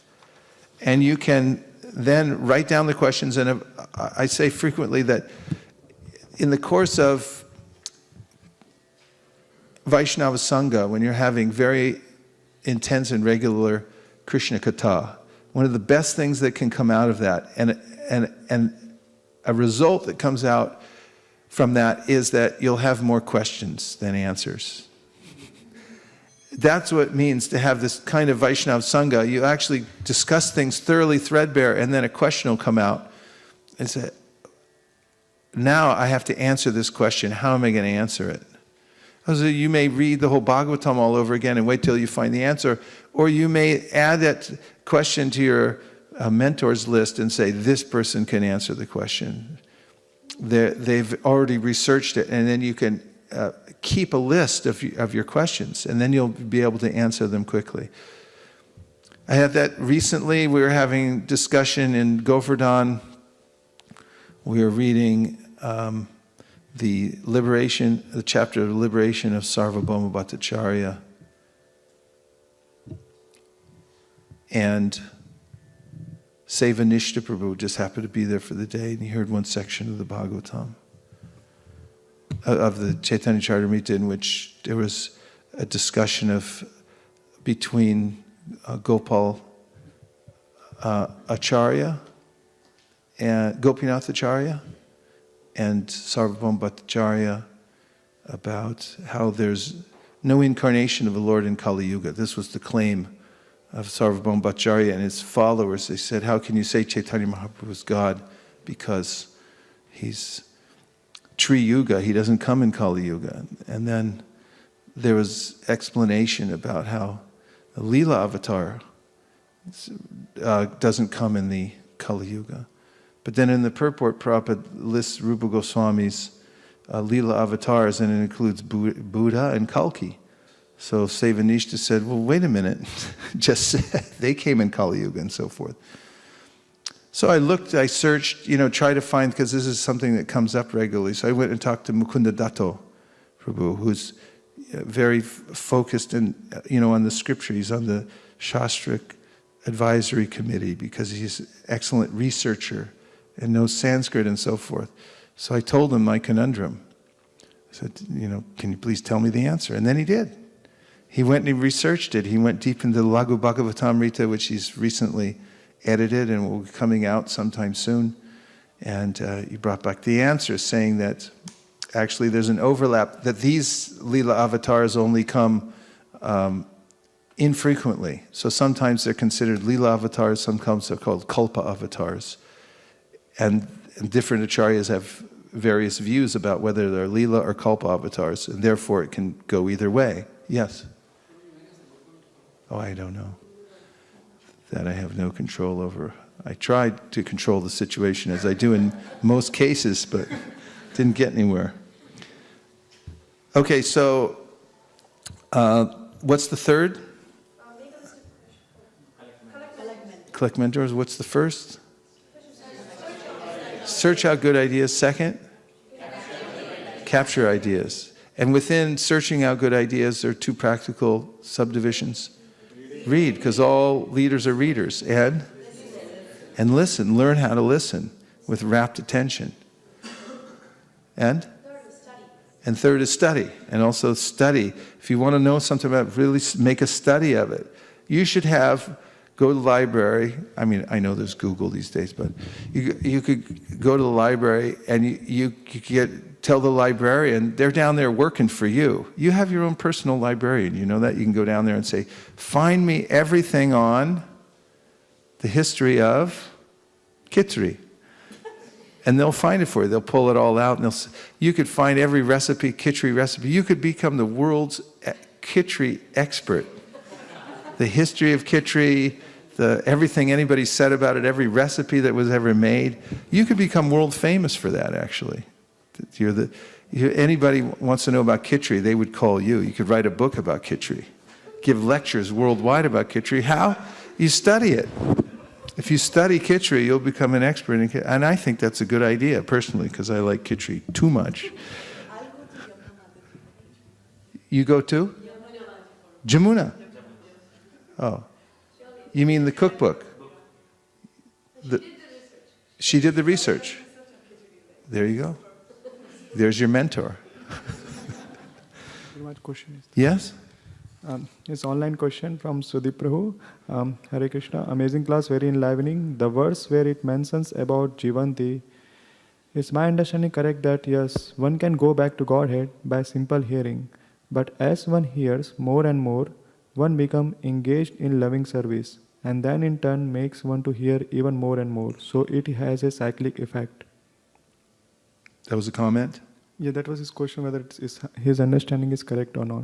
And you can then write down the questions. And I say frequently that in the course of Vaishnava Sangha, when you're having very intense and regular Krishna Katha, one of the best things that can come out of that, and a result that comes out from that, is that you'll have more questions than answers. That's what it means to have this kind of Vaishnava Sangha. You actually discuss things thoroughly threadbare, and then a question will come out and say, now I have to answer this question. How am I going to answer it? So you may read the whole Bhagavatam all over again and wait till you find the answer, or you may add that question to your mentors list and say, this person can answer the question. They've already researched it, and then you can keep a list of your questions, and then you'll be able to answer them quickly. I had that recently. We were having discussion in Govardhan. We were reading the chapter of liberation of Sarvabhauma Bhattacharya. And Sevanishta Prabhu just happened to be there for the day, and he heard one section of the Bhagavatam, of the Chaitanya Charitamrita, in which there was a discussion between Gopal Acharya and Gopinath Acharya and Sarvabhauma Bhattacharya, about how there's no incarnation of the Lord in Kali Yuga. This was the claim of Sarvabhauma Bhattacharya and his followers. They said, how can you say Chaitanya Mahaprabhu is God? Because he's Tri Yuga, he doesn't come in Kali Yuga. And then there was explanation about how the Leela avatar doesn't come in the Kali Yuga. But then in the purport, Prabhupada lists Rupa Goswami's Leela avatars, and it includes Buddha and Kalki. So Sevanishta said, well, wait a minute, they came in Kali Yuga and so forth. So I looked, I searched, tried to find, because this is something that comes up regularly. So I went and talked to Mukunda Dato Prabhu, who's very focused on the scripture. He's on the Shastric Advisory Committee because he's an excellent researcher and knows Sanskrit and so forth. So I told him my conundrum. I said, can you please tell me the answer? And then he did. He went and he researched it. He went deep into the Laghu Bhagavatamrita, which he's recently edited and will be coming out sometime soon. And he brought back the answer, saying that actually there's an overlap, that these Leela avatars only come infrequently. So sometimes they're considered Leela avatars, sometimes they're called Kalpa avatars. And different acharyas have various views about whether they're Leela or Kalpa avatars, and therefore it can go either way. Yes? Oh, I don't know. That I have no control over. I tried to control the situation as I do in most cases, but didn't get anywhere. Okay, so what's the third? Collect mentors. What's the first? Search out good ideas. Second? Capture ideas. And within searching out good ideas, there are two practical subdivisions. Read, because all leaders are readers. And listen. Learn how to listen with rapt attention. And third is study. And also study. If you want to know something about it, really make a study of it. You should go to the library. I mean, I know there's Google these days, but you could go to the library and you could tell the librarian, they're down there working for you. You have your own personal librarian, you know that? You can go down there and say, find me everything on the history of Khichdi. And they'll find it for you. They'll pull it all out. And you could find every recipe, Khichdi recipe. You could become the world's Khichdi expert. The history of Khichdi, everything anybody said about it, every recipe that was ever made. You could become world famous for that, actually. Anybody wants to know about Khichdi, they would call you. You could write a book about Khichdi. Give lectures worldwide about Khichdi. How? You study it. If you study Khichdi, you'll become an expert in Khichdi. And I think that's a good idea, personally, because I like Khichdi too much. You go to? Jamuna. Oh. You mean the cookbook? She did the research. There you go. There's your mentor. Yes? It's online question from Sudeep Prabhu. Hare Krishna. Amazing class, very enlivening. The verse where it mentions about Jivanti, is my understanding correct that yes, one can go back to Godhead by simple hearing, but as one hears more and more, one becomes engaged in loving service, and then in turn makes one to hear even more and more. So it has a cyclic effect. That was a comment? Yeah, that was his question, whether his understanding is correct or not.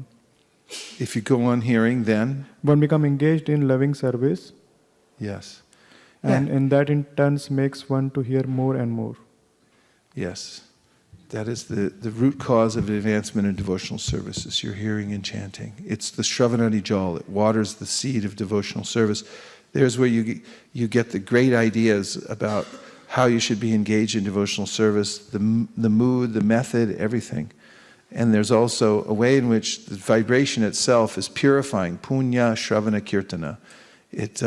If you go on hearing, then? One becomes engaged in loving service. Yes. And that in turns makes one to hear more and more. Yes. That is the root cause of advancement in devotional services, your hearing and chanting. It's the Shravanadi Jal. It waters the seed of devotional service. There's where you get the great ideas about how you should be engaged in devotional service, the mood, the method, everything. And there's also a way in which the vibration itself is purifying, punya shravana kirtana. It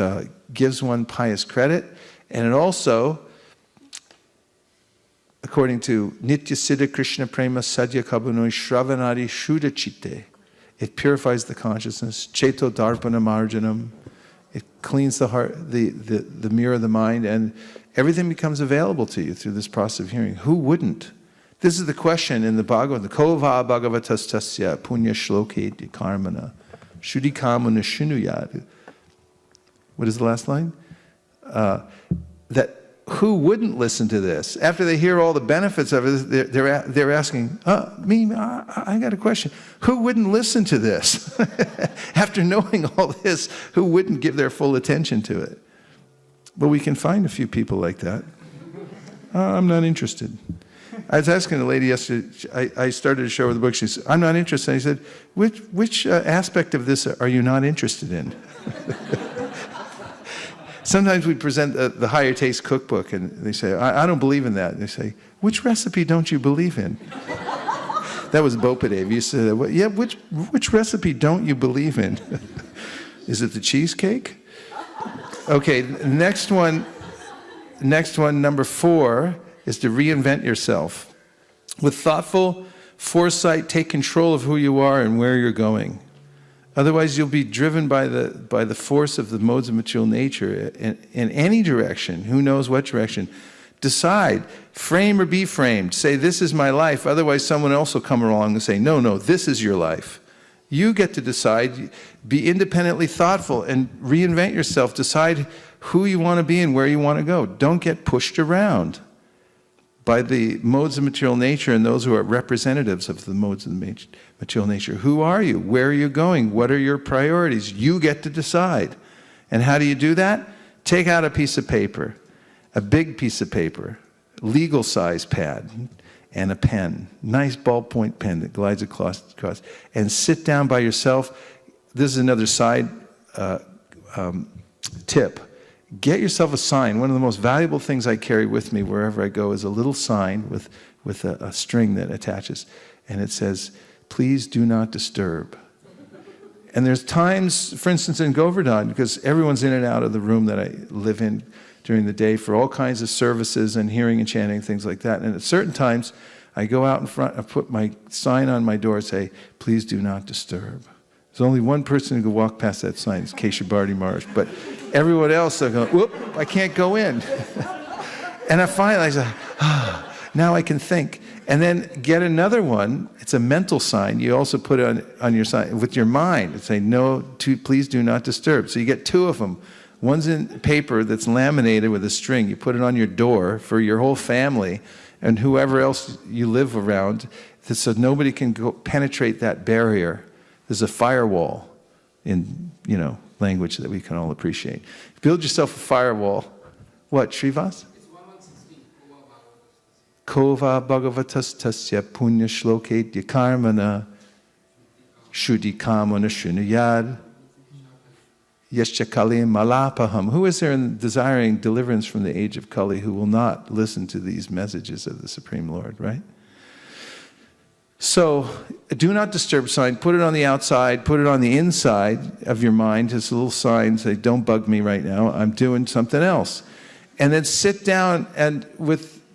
gives one pious credit, and it also, according to Nitya Siddha Krishna Prema Sadhya Kabunoi Shravanadi Shuddha Chitte, it purifies the consciousness, Cheto Darpana Marjanam, it cleans the heart, the mirror of the mind, and everything becomes available to you through this process of hearing. Who wouldn't? This is the question in the Bhagavad, the Kova Bhagavatastasya Punya Shloke Karmana Shuddhi Kamana Shinuyad. What is the last line? That who wouldn't listen to this? After they hear all the benefits of it, they're asking, I got a question. Who wouldn't listen to this? After knowing all this, who wouldn't give their full attention to it? But we can find a few people like that. I'm not interested. I was asking a lady yesterday, I started to show her the book. She said, I'm not interested. I said, which aspect of this are you not interested in? Sometimes we present the Higher Taste cookbook, and they say, I don't believe in that. And they say, which recipe don't you believe in? That was Bopadev. You said, well, yeah, which recipe don't you believe in? Is it the cheesecake? Okay, next one, number 4, is to reinvent yourself. With thoughtful foresight, take control of who you are and where you're going. Otherwise, you'll be driven by the force of the modes of material nature in any direction. Who knows what direction? Decide, frame or be framed. Say, this is my life. Otherwise, someone else will come along and say, no, this is your life. You get to decide. Be independently thoughtful and reinvent yourself. Decide who you want to be and where you want to go. Don't get pushed around by the modes of material nature and those who are representatives of the modes of the material nature. Who are you? Where are you going? What are your priorities? You get to decide. And how do you do that? Take out a piece of paper, a big piece of paper, legal size pad, and a pen, nice ballpoint pen that glides across, and sit down by yourself. This is another side tip. Get yourself a sign. One of the most valuable things I carry with me wherever I go is a little sign with a string that attaches, and it says, please do not disturb. And there's times, for instance, in Govardhan, because everyone's in and out of the room that I live in during the day for all kinds of services and hearing and chanting, things like that. And at certain times, I go out in front, I put my sign on my door, say, please do not disturb. There's only one person who can walk past that sign, it's Kesha Bharti Maharaj. But everyone else, they're going, whoop, I can't go in. And I finally say, now I can think. And then get another one, it's a mental sign. You also put it on your sign with your mind. It's saying, please do not disturb. So you get 2 of them. One's in paper that's laminated with a string. You put it on your door for your whole family and whoever else you live around, so nobody can penetrate that barrier. There's a firewall in, language that we can all appreciate. Build yourself a firewall. What, Srivas? It's 1116. Kova bhagavatas tasya punya shloketya karmana shuddhi kamana shunuyad yascha kalim malapaham. Who is there desiring deliverance from the age of Kali who will not listen to these messages of the Supreme Lord, right? So, do not disturb sign, put it on the outside, put it on the inside of your mind, just a little sign, say, don't bug me right now, I'm doing something else. And then sit down, and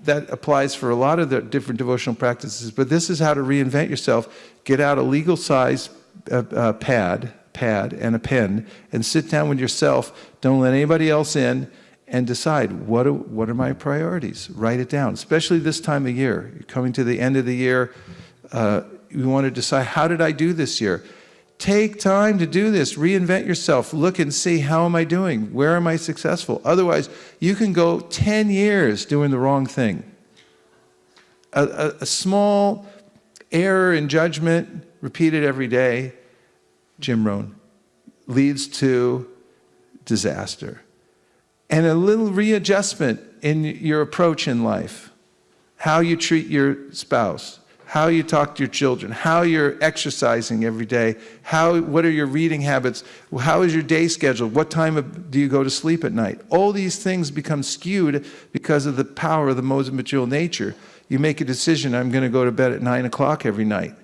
that applies for a lot of the different devotional practices, but this is how to reinvent yourself. Get out a legal size pad and a pen, and sit down with yourself, don't let anybody else in, and decide, what are my priorities? Write it down, especially this time of year. You're coming to the end of the year. You want to decide, how did I do this year? Take time to do this. Reinvent yourself. Look and see, how am I doing? Where am I successful? Otherwise, you can go 10 years doing the wrong thing. A small error in judgment, repeated every day, Jim Rohn, leads to disaster. And a little readjustment in your approach in life, how you treat your spouse, how you talk to your children, how you're exercising every day, what are your reading habits, how is your day scheduled, what time do you go to sleep at night. All these things become skewed because of the power of the modes of material nature. You make a decision, I'm going to go to bed at 9 o'clock every night.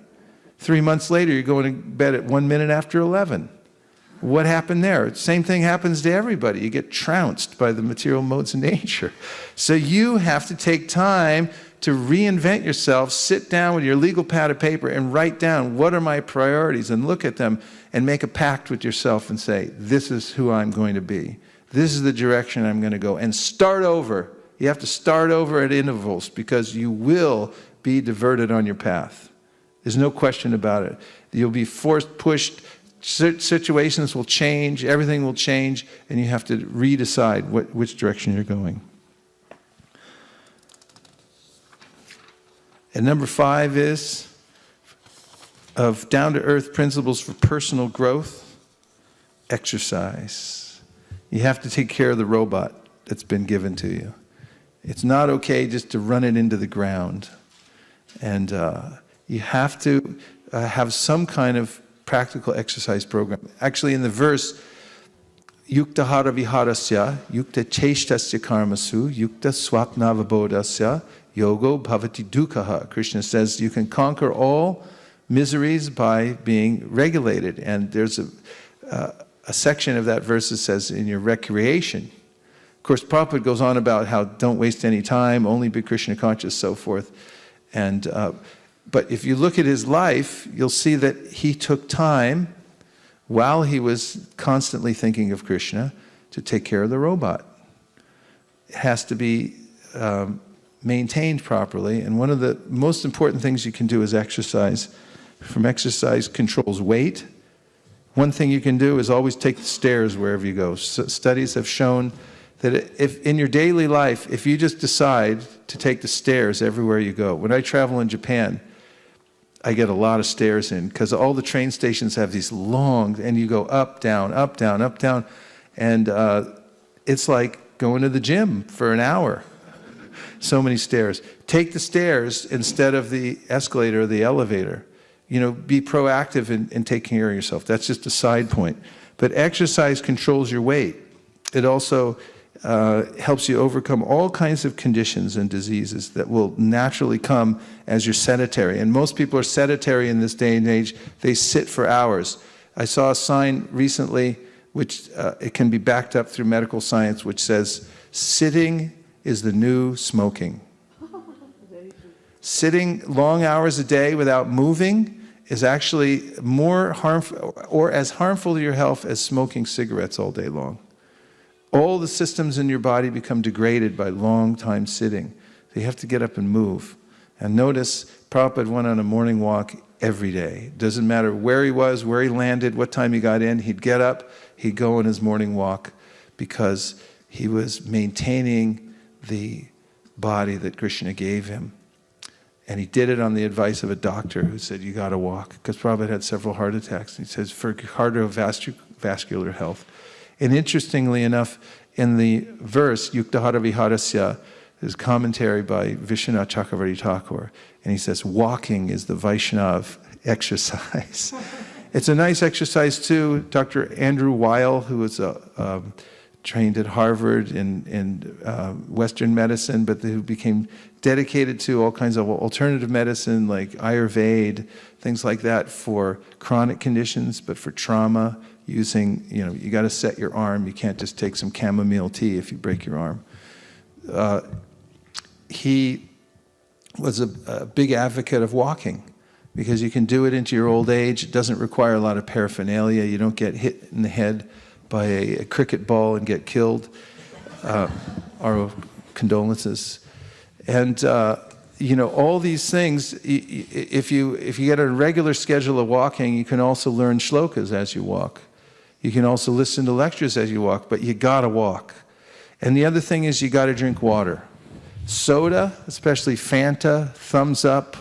3 months later, you're going to bed at 1 minute after 11. What happened there? Same thing happens to everybody. You get trounced by the material modes of nature. So you have to take time to reinvent yourself, sit down with your legal pad of paper and write down, what are my priorities, and look at them and make a pact with yourself and say, this is who I'm going to be. This is the direction I'm going to go. And start over. You have to start over at intervals because you will be diverted on your path. There's no question about it. You'll be forced, pushed, situations will change, everything will change, and you have to redecide which direction you're going. And number 5 is of down-to-earth principles for personal growth, exercise. You have to take care of the robot that's been given to you. It's not okay just to run it into the ground. And you have to have some kind of practical exercise program. Actually, in the verse, Yukta hara viharasya, yukta cheshtasya karmasu, yukta swapnavabodasya, yogo bhavati dukkha. Krishna says you can conquer all miseries by being regulated. And there's a section of that verse that says in your recreation. Of course, Prabhupada goes on about how don't waste any time, only be Krishna conscious, so forth. And but if you look at his life, you'll see that he took time while he was constantly thinking of Krishna to take care of the robot. It has to be maintained properly, and one of the most important things you can do is exercise. From exercise controls weight. One thing you can do is always take the stairs wherever you go. Studies have shown that if in your daily life, if you just decide to take the stairs everywhere you go. When I travel in Japan, I get a lot of stairs in because all the train stations have these long, and you go up, down, up, down, up, down, and it's like going to the gym for an hour. So many stairs. Take the stairs instead of the escalator or the elevator. You know, be proactive in taking care of yourself. That's just a side point. But exercise controls your weight. It also helps you overcome all kinds of conditions and diseases that will naturally come as you're sedentary. And most people are sedentary in this day and age. They sit for hours. I saw a sign recently, which it can be backed up through medical science, which says, sitting is the new smoking. Sitting long hours a day without moving is actually more harmful or as harmful to your health as smoking cigarettes all day long. All the systems in your body become degraded by long time sitting. So you have to get up and move. And notice, Prabhupada went on a morning walk every day. Doesn't matter where he was, where he landed, what time he got in, he'd get up, he'd go on his morning walk because he was maintaining the body that Krishna gave him. And he did it on the advice of a doctor who said, you got to walk. Because Prabhupada had several heart attacks. He says, for cardiovascular health. And interestingly enough, in the verse, Yukta hara viharasya, there's commentary by Vishwanath Chakravarti Thakur. And he says, walking is the Vaishnav exercise. It's a nice exercise too. Dr. Andrew Weil, who was trained at Harvard in Western medicine, but who became dedicated to all kinds of alternative medicine like Ayurveda, things like that for chronic conditions, but for trauma, using, you got to set your arm. You can't just take some chamomile tea if you break your arm. He was a big advocate of walking because you can do it into your old age. It doesn't require a lot of paraphernalia. You don't get hit in the head by a cricket ball and get killed. Our condolences. And all these things, if you get a regular schedule of walking, you can also learn shlokas as you walk. You can also listen to lectures as you walk, but you gotta walk. And the other thing is you gotta drink water. Soda, especially Fanta, Thumbs Up,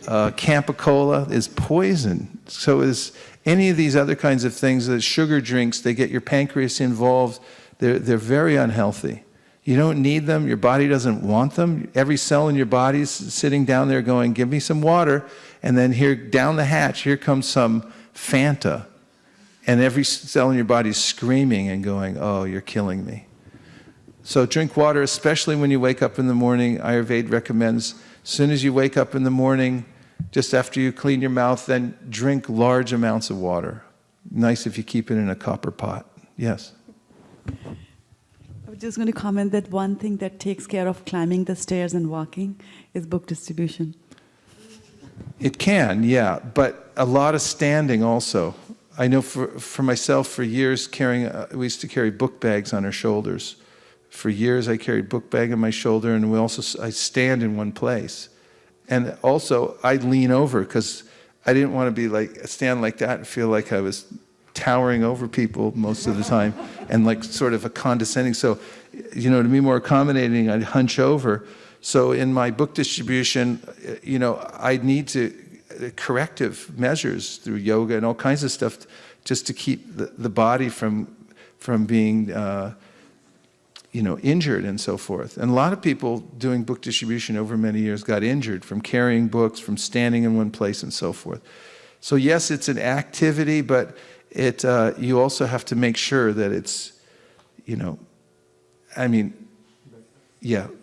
Campa Cola, is poison. So is any of these other kinds of things, the sugar drinks, they get your pancreas involved. They're very unhealthy. You don't need them. Your body doesn't want them. Every cell in your body is sitting down there going, give me some water. And then here, down the hatch, here comes some Fanta. And every cell in your body is screaming and going, oh, you're killing me. So drink water, especially when you wake up in the morning. Ayurveda recommends, as soon as you wake up in the morning, just after you clean your mouth, then drink large amounts of water. Nice if you keep it in a copper pot. Yes? I was just going to comment that one thing that takes care of climbing the stairs and walking is book distribution. It can, yeah, but a lot of standing also. I know for myself, for years, we used to carry book bags on our shoulders. For years, I carried book bag on my shoulder, and I stand in one place. And also, I'd lean over because I didn't want to stand like that and feel like I was towering over people most of the time and like sort of a condescending. So, to be more accommodating, I'd hunch over. So in my book distribution, I'd need corrective measures through yoga and all kinds of stuff just to keep the body from being injured and so forth. And a lot of people doing book distribution over many years got injured from carrying books, from standing in one place and so forth. So yes, it's an activity, but you also have to make sure that it's,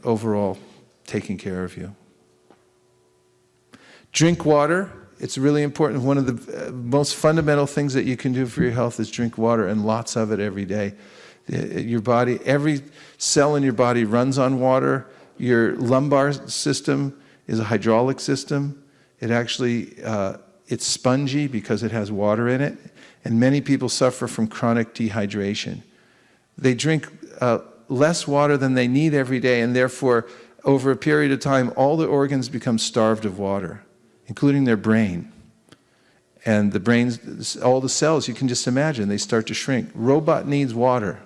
overall taking care of you. Drink water. It's really important. One of the most fundamental things that you can do for your health is drink water, and lots of it every day. Your body, every cell in your body runs on water. Your lumbar system is a hydraulic system. It actually, it's spongy because it has water in it. And many people suffer from chronic dehydration. They drink less water than they need every day, and therefore, over a period of time, all the organs become starved of water, including their brain. And the brain's, all the cells, you can just imagine, they start to shrink. Robot needs water.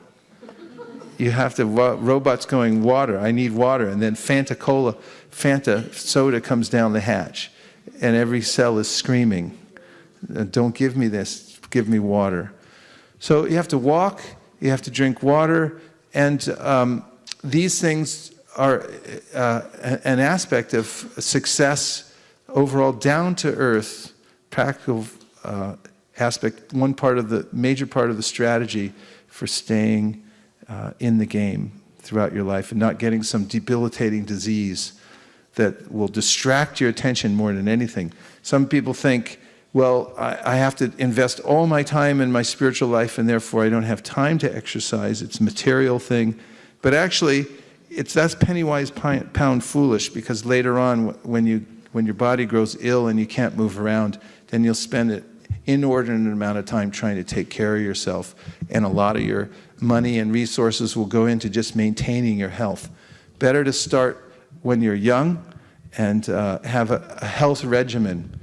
You have to, robot's going, water, I need water. And then Fanta soda comes down the hatch. And every cell is screaming, don't give me this, give me water. So you have to walk, you have to drink water, and these things are an aspect of success overall, down to earth, practical aspect, major part of the strategy for staying in the game throughout your life and not getting some debilitating disease that will distract your attention more than anything. Some people think, well, I have to invest all my time in my spiritual life and therefore I don't have time to exercise. It's a material thing. But actually, that's penny-wise, pound-foolish, because later on, when your body grows ill and you can't move around, then you'll spend an inordinate amount of time trying to take care of yourself, and a lot of your money and resources will go into just maintaining your health. Better to start when you're young and have a health regimen,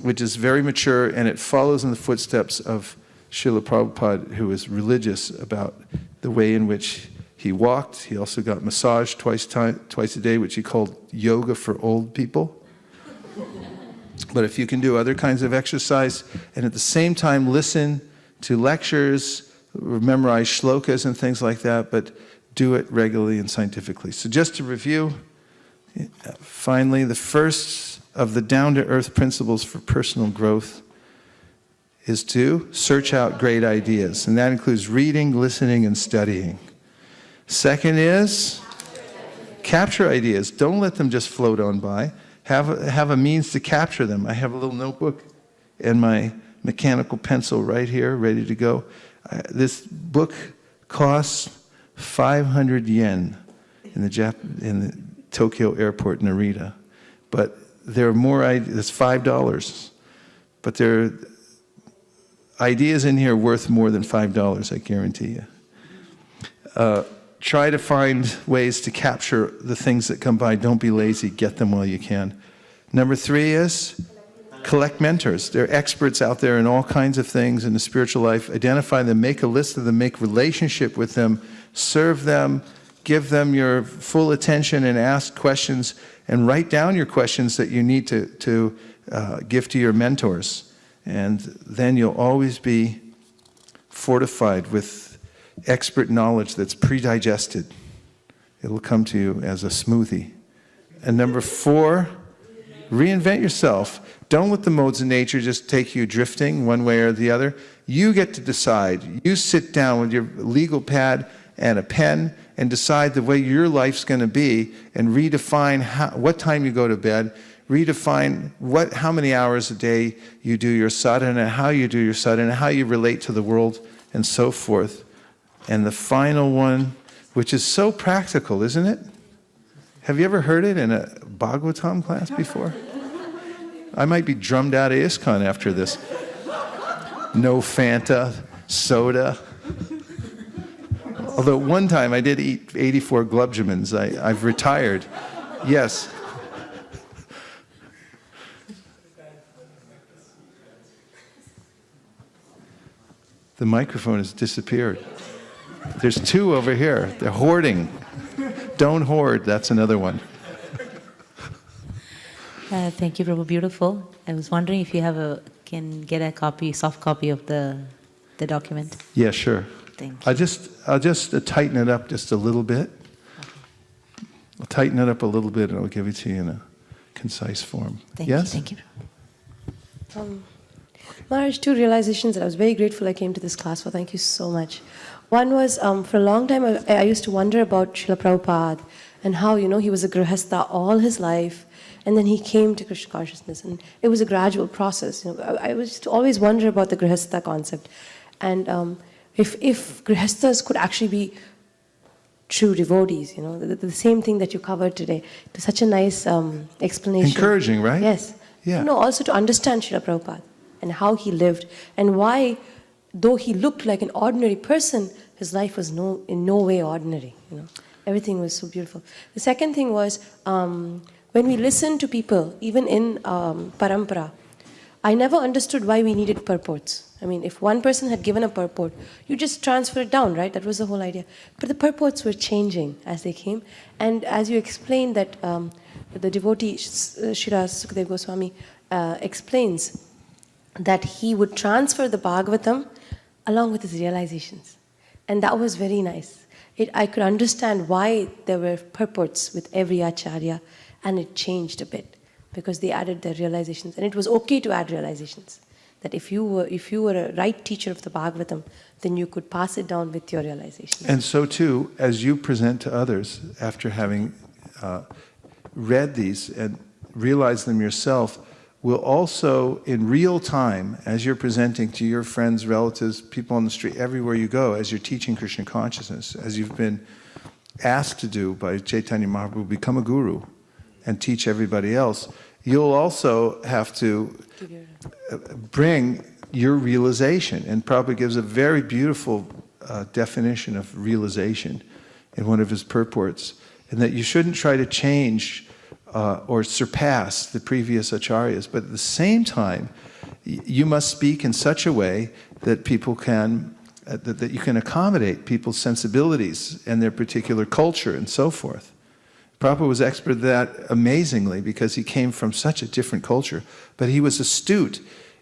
which is very mature, and it follows in the footsteps of Srila Prabhupada, who was religious about the way in which he walked. He also got massage twice a day, which he called yoga for old people. But if you can do other kinds of exercise and at the same time listen to lectures, memorize shlokas and things like that, but do it regularly and scientifically. So just to review, finally, the first of the down-to-earth principles for personal growth is to search out great ideas, and that includes reading, listening, and studying. Second is capture ideas. Don't let them just float on by. Have a means to capture them. I have a little notebook and my mechanical pencil right here, ready to go. This book costs 500 yen in the Tokyo airport, Narita. But there are more ideas. It's $5. But there are ideas in here worth more than $5, I guarantee you. Try to find ways to capture the things that come by. Don't be lazy. Get them while you can. Number 3 is collect mentors. There are experts out there in all kinds of things in the spiritual life. Identify them, make a list of them, make relationship with them, serve them, give them your full attention and ask questions, and write down your questions that you need to give to your mentors. And then you'll always be fortified with expert knowledge that's pre-digested. It'll come to you as a smoothie. And number 4, reinvent yourself. Don't let the modes of nature just take you drifting one way or the other. You get to decide. You sit down with your legal pad and a pen and decide the way your life's going to be, and redefine what time you go to bed, redefine how many hours a day you do your sadhana, how you do your sadhana, how you relate to the world, and so forth. And the final one, which is so practical, isn't it? Have you ever heard it in a Bhagavatam class before? I might be drummed out of ISKCON after this. No Fanta, soda. Although one time I did eat 84 glubjamins. I've retired. Yes. The microphone has disappeared. There's 2 over here. They're hoarding. Don't hoard. That's another one. Thank you, Prabhu. Beautiful. I was wondering if you can get a soft copy of the document. Yeah, sure. Thank you. I'll just tighten it up just a little bit. I'll tighten it up a little bit and I'll give it to you in a concise form. Thank Yes? you. Thank you. Maharaj, two realizations that I was very grateful I came to this class for. Thank you so much. One was, for a long time, I used to wonder about Srila Prabhupada and how, he was a grihastha all his life, and then he came to Krishna consciousness, and it was a gradual process. I was just always wonder about the grihastha concept, and if grihasthas could actually be true devotees, the same thing that you covered today. It was such a nice explanation. Encouraging, right? Yes. Yeah. Also to understand Srila Prabhupada and how he lived and why, though he looked like an ordinary person, his life was in no way ordinary. Everything was so beautiful. The second thing was, when we listen to people, even in parampara, I never understood why we needed purports. I mean, if one person had given a purport, you just transfer it down, right? That was the whole idea. But the purports were changing as they came. And as you explained that the devotee, Srila Sukadeva Goswami, explains that he would transfer the Bhagavatam along with his realizations. And that was very nice. I could understand why there were purports with every acharya, and it changed a bit because they added their realizations. And it was okay to add realizations. That if you were a right teacher of the Bhagavatam, then you could pass it down with your realizations. And so too, as you present to others after having read these and realized them yourself, will also in real time, as you're presenting to your friends, relatives, people on the street, everywhere you go, as you're teaching Krishna consciousness, as you've been asked to do by Chaitanya Mahaprabhu, become a guru and teach everybody else, you'll also have to bring your realization. And Prabhupada gives a very beautiful definition of realization in one of his purports, and that you shouldn't try to change or surpass the previous acharyas, but at the same time, you must speak in such a way that people can, that you can accommodate people's sensibilities and their particular culture and so forth. Prabhupada was expert at that amazingly because he came from such a different culture, but he was astute.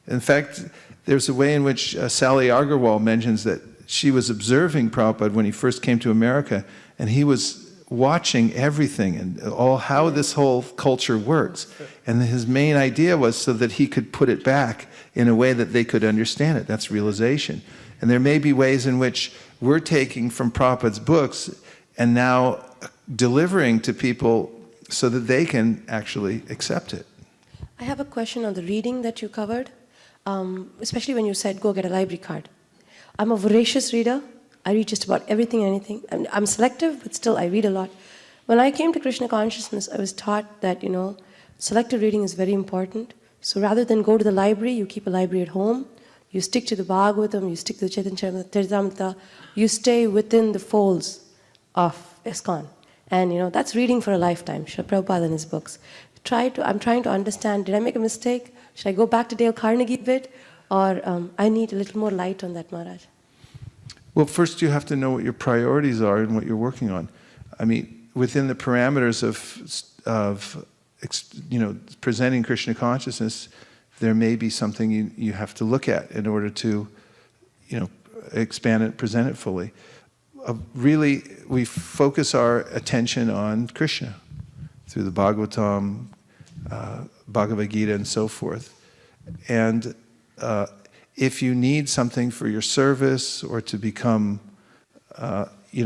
In fact, there's a way in which Sally Agarwal mentions that she was observing Prabhupada when he first came to America, and he was watching everything and how this whole culture works. And his main idea was so that he could put it back in a way that they could understand it. That's realization. And there may be ways in which we're taking from Prabhupada's books and now delivering to people so that they can actually accept it. I have a question on the reading that you covered, especially when you said go get a library card. I'm a voracious reader. I read just about everything and anything. I'm selective, but still I read a lot. When I came to Krishna consciousness, I was taught that, selective reading is very important. So rather than go to the library, you keep a library at home. You stick to the Bhagavatam, you stick to the Chaitanya Charitamrita. You stay within the folds of ISKCON. And, that's reading for a lifetime. Srila Prabhupada in his books. I'm trying to understand, did I make a mistake? Should I go back to Dale Carnegie a bit? Or I need a little more light on that, Maharaj. Well, first you have to know what your priorities are and what you're working on. I mean, within the parameters of presenting Krishna consciousness, there may be something you have to look at in order to, expand it, present it fully. Really, we focus our attention on Krishna through the Bhagavatam, Bhagavad Gita, and so forth. And if you need something for your service or to become,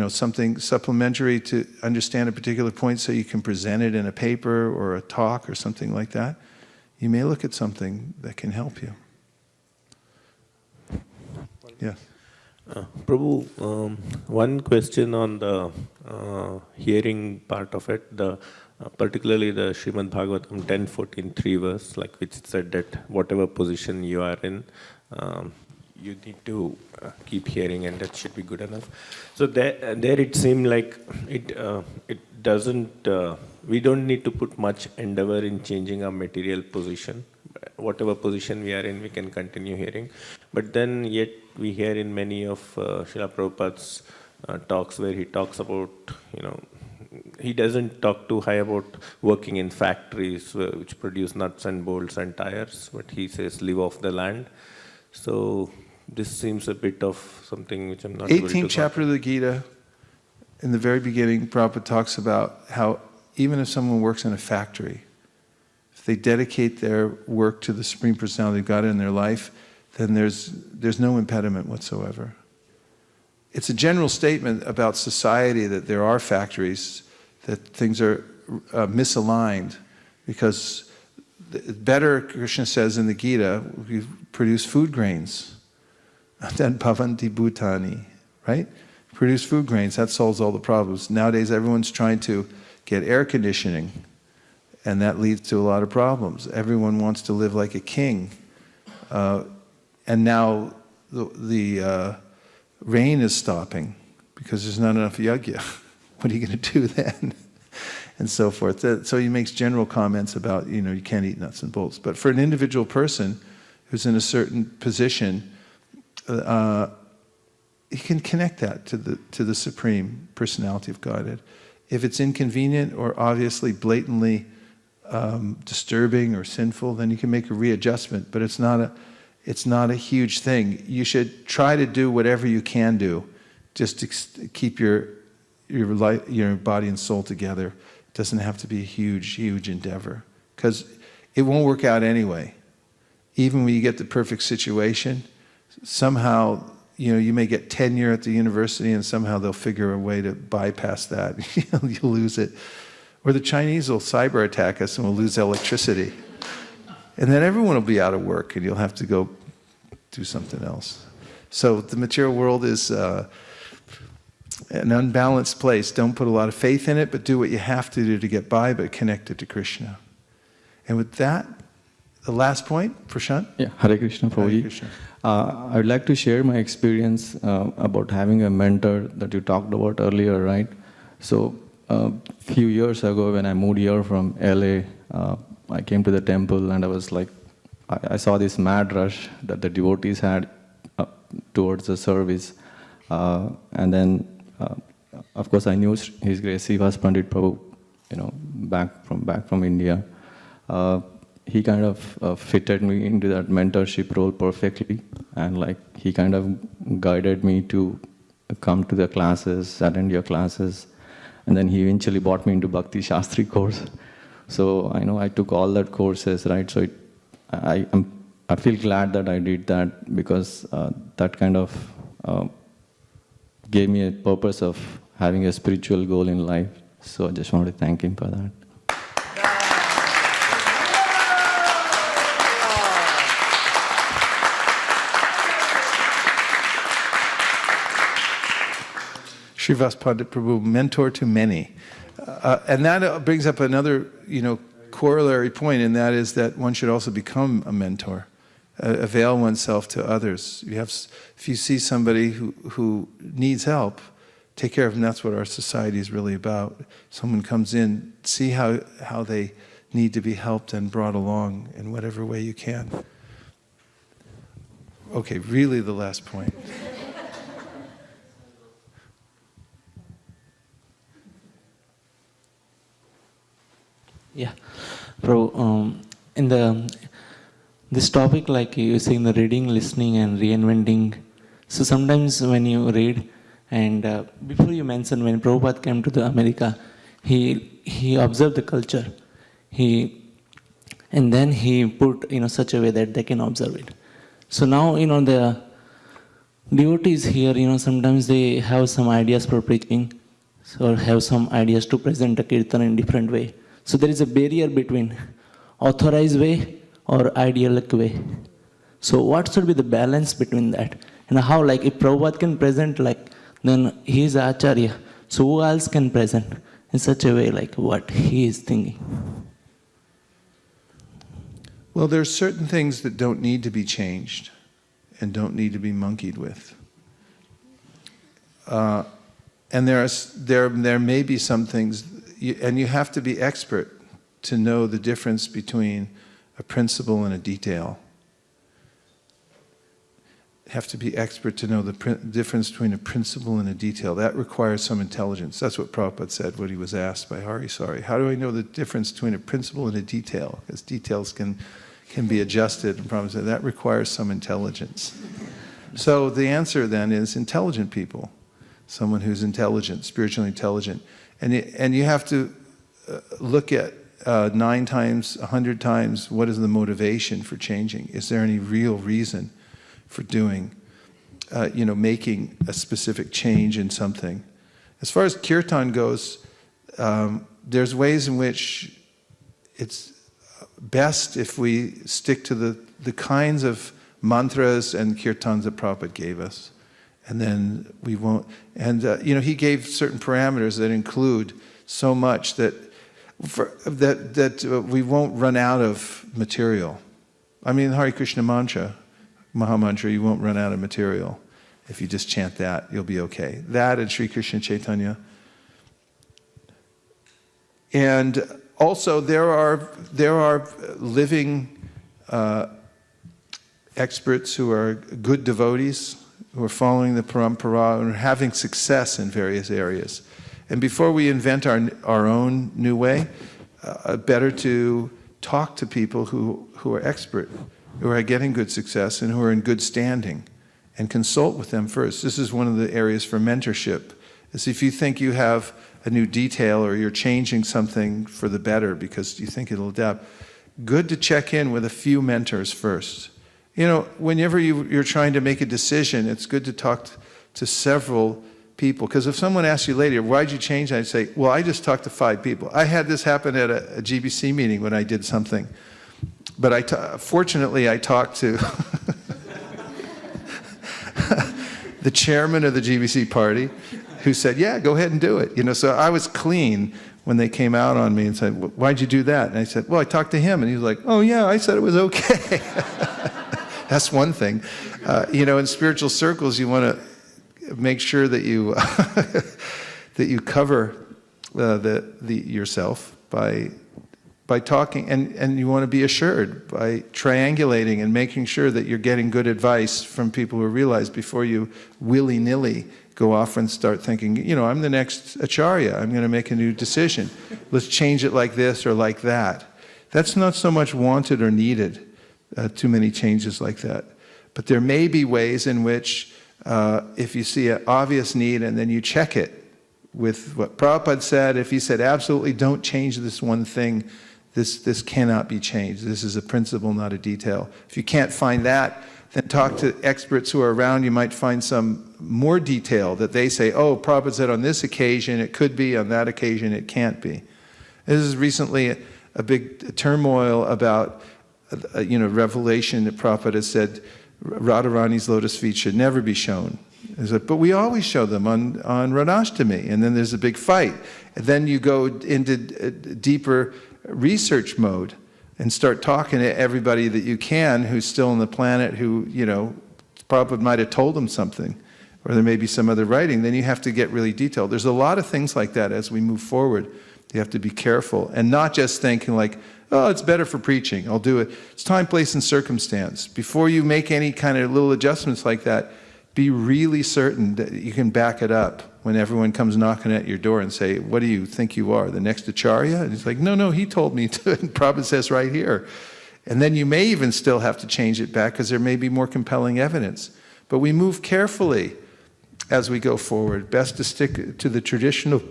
something supplementary to understand a particular point so you can present it in a paper or a talk or something like that, you may look at something that can help you. Yeah. Prabhu, one question on the hearing part of it, particularly the Srimad Bhagavatam 10.14.3 verse, which said that whatever position you are in, you need to keep hearing, and that should be good enough. So there it seemed like it doesn't. We don't need to put much endeavor in changing our material position. Whatever position we are in, we can continue hearing. But then yet we hear in many of Srila Prabhupada's talks where he talks about, he doesn't talk too high about working in factories which produce nuts and bolts and tires, but he says live off the land. So this seems a bit of something which I'm not able to 18th chapter of the Gita, in the very beginning, Prabhupada talks about how even if someone works in a factory, if they dedicate their work to the Supreme Personality of God in their life, then there's no impediment whatsoever. It's a general statement about society that there are factories, that things are misaligned, because better, Krishna says in the Gita, we produce food grains. Then bhavanti bhutani, right? Produce food grains, that solves all the problems. Nowadays everyone's trying to get air conditioning, and that leads to a lot of problems. Everyone wants to live like a king. And now the rain is stopping because there's not enough yajna. What are you going to do then? And so forth. So he makes general comments about, you can't eat nuts and bolts. But for an individual person who's in a certain position, he can connect that to the Supreme Personality of Godhead. If it's inconvenient or obviously blatantly disturbing or sinful, then you can make a readjustment. But it's not a huge thing. You should try to do whatever you can do, just to keep your body and soul together. It doesn't have to be a huge endeavor, because it won't work out anyway. Even when you get the perfect situation, somehow you may get tenure at the university, and somehow they'll figure a way to bypass that. You'll lose it, or the Chinese will cyber attack us, and we'll lose electricity. And then everyone will be out of work, and you'll have to go do something else. So the material world is an unbalanced place. Don't put a lot of faith in it, but do what you have to do to get by, but connect it to Krishna. And with that, the last point, Prashant? Yeah, Hare Krishna, Prabhuji. Hare Krishna. I would like to share my experience about having a mentor that you talked about earlier, right? So a few years ago when I moved here from LA, I came to the temple and I was like, I saw this mad rush that the devotees had towards the service. And then, of course, I knew His Grace Srivas Pandit Prabhu, back from India. He kind of fitted me into that mentorship role perfectly. And he kind of guided me to come to the classes, attend your classes. And then he eventually brought me into Bhakti Shastri course. So I took all that courses, right? So I feel glad that I did that, because that kind of gave me a purpose of having a spiritual goal in life. So I just want to thank him for that. Srivas Pandit Prabhu, mentor to many. And that brings up another, corollary point, and that is that one should also become a mentor, avail oneself to others. If you see somebody who needs help, take care of them. That's what our society is really about. Someone comes in, see how they need to be helped and brought along in whatever way you can. Okay, really the last point. Yeah, Prabhu, in this topic, like you saying the reading, listening, and reinventing. So sometimes when you read, and before you mentioned when Prabhupada came to America, he observed the culture, and then he put such a way that they can observe it. So now the devotees here, sometimes they have some ideas for preaching, or have some ideas to present the kirtan in different way. So there is a barrier between authorized way or idealic way. So what should be the balance between that? And how, if Prabhupada can present, then he is Acharya. So who else can present in such a way, what he is thinking? Well, there are certain things that don't need to be changed and don't need to be monkeyed with. And there may be some things, and you have to be expert to know the difference between a principle and a detail. You have to be expert to know the difference between a principle and a detail. That requires some intelligence. That's what Prabhupada said when he was asked by Harisari. How do I know the difference between a principle and a detail? Because details can be adjusted, and Prabhupada said that requires some intelligence. So the answer then is intelligent people, someone who's intelligent, spiritually intelligent. And you have to look at 9 times, 100 times, what is the motivation for changing? Is there any real reason for doing, making a specific change in something? As far as kirtan goes, there's ways in which it's best if we stick to the kinds of mantras and kirtans that Prabhupada gave us. And then we won't, and he gave certain parameters that include so much that we won't run out of material. I mean, Hare Krishna mantra, Mahamantra, you won't run out of material. If you just chant that, you'll be okay. That and Sri Krishna Chaitanya. And also there are living experts who are good devotees, who are following the parampara and are having success in various areas. And before we invent our own new way, better to talk to people who are expert, who are getting good success and who are in good standing, and consult with them first. This is one of the areas for mentorship, is if you think you have a new detail or you're changing something for the better because you think it'll adapt, good to check in with a few mentors first. Whenever you're trying to make a decision, it's good to talk to several people. Because if someone asks you later, why'd you change that? I'd say, well, I just talked to 5 people. I had this happen at a GBC meeting when I did something. But fortunately, I talked to the chairman of the GBC party, who said, yeah, go ahead and do it. So I was clean when they came out on me and said, why'd you do that? And I said, well, I talked to him. And he was like, oh, yeah, I said it was okay. That's one thing. In spiritual circles, you want to make sure that you that you cover yourself by talking, and you want to be assured by triangulating and making sure that you're getting good advice from people who realize before you willy-nilly go off and start thinking, I'm the next acharya, I'm going to make a new decision. Let's change it like this or like that. That's not so much wanted or needed. Too many changes like that. But there may be ways in which if you see an obvious need and then you check it with what Prabhupada said, if he said, absolutely don't change this one thing, this cannot be changed. This is a principle, not a detail. If you can't find that, then talk to experts who are around. You might find some more detail that they say, oh, Prabhupada said on this occasion it could be, on that occasion it can't be. This is recently a big turmoil about revelation that Prabhupada said Radharani's lotus feet should never be shown. But we always show them on Radhashtami, and then there's a big fight. And then you go into deeper research mode and start talking to everybody that you can who's still on the planet who, Prabhupada might have told them something, or there may be some other writing. Then you have to get really detailed. There's a lot of things like that as we move forward. You have to be careful and not just thinking like, oh, it's better for preaching, I'll do it. It's time, place, and circumstance. Before you make any kind of little adjustments like that, be really certain that you can back it up when everyone comes knocking at your door and say, what do you think you are, the next acharya? And he's like, no, he told me to, and Prabhupada says right here. And then you may even still have to change it back because there may be more compelling evidence. But we move carefully as we go forward. Best to stick to the traditional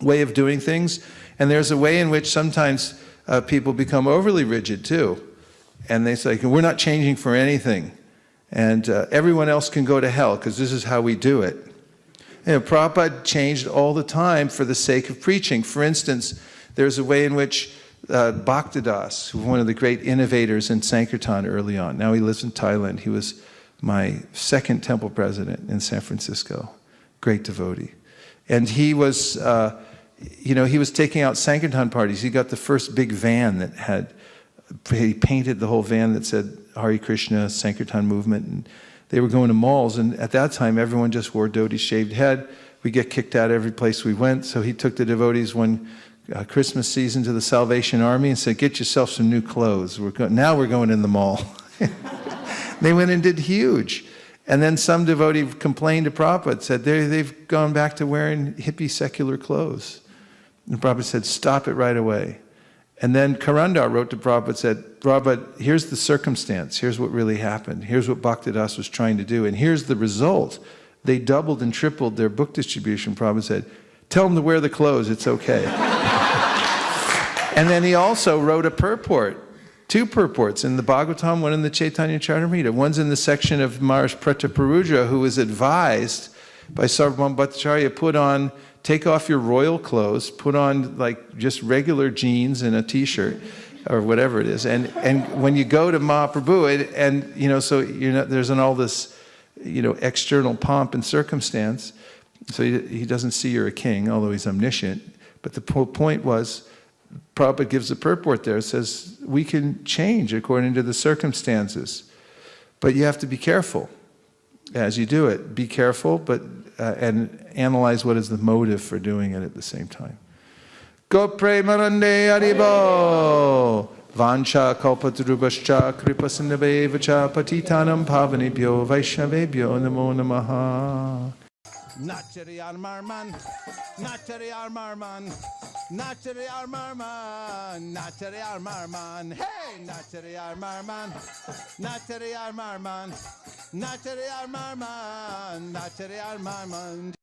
way of doing things. And there's a way in which sometimes people become overly rigid too. And they say, we're not changing for anything. And everyone else can go to hell because this is how we do it. Prabhupada changed all the time for the sake of preaching. For instance, there's a way in which Bhaktidas, who was one of the great innovators in Sankirtan early on, now he lives in Thailand. He was my second temple president in San Francisco, great devotee. And he was, he was taking out Sankirtan parties. He got the first big van that had, he painted the whole van that said Hare Krishna, Sankirtan movement, and they were going to malls, and at that time everyone just wore dhotis, shaved head. We get kicked out every place we went, so he took the devotees one Christmas season to the Salvation Army and said, get yourself some new clothes. Now we're going in the mall. They went and did huge. And then some devotee complained to Prabhupada, said they've gone back to wearing hippie secular clothes. And Prabhupada said, stop it right away. And then Karandar wrote to Prabhupada, said, Prabhupada, here's the circumstance. Here's what really happened. Here's what Bhaktidas was trying to do. And here's the result. They doubled and tripled their book distribution. Prabhupada said, tell them to wear the clothes. It's okay. And then he also wrote a purport. 2 purports in the Bhagavatam, one in the Chaitanya Charitamrita. One's in the section of Maharaj Prataparuja, who was advised by Sarvabhauma Bhattacharya, take off your royal clothes, put on like just regular jeans and a t-shirt or whatever it is. And when you go to Mahaprabhu, so there's all this, external pomp and circumstance. So he doesn't see you're a king, although he's omniscient. But the point was, Prabhupada gives a purport there. It says, we can change according to the circumstances. But you have to be careful as you do it. Be careful, but and analyze what is the motive for doing it at the same time. Go premanande aribo! Vancha kalpatarubhascha kripasindabevacha patitanam pavanebhyo vaishnavebhyo namo namaha. Nachariyar marman, nachariyar marman, nachariyar marman, nachariyar marman, hey, nachariyar marman, nachariyar marman, nachariyar marman, nachariyar marman.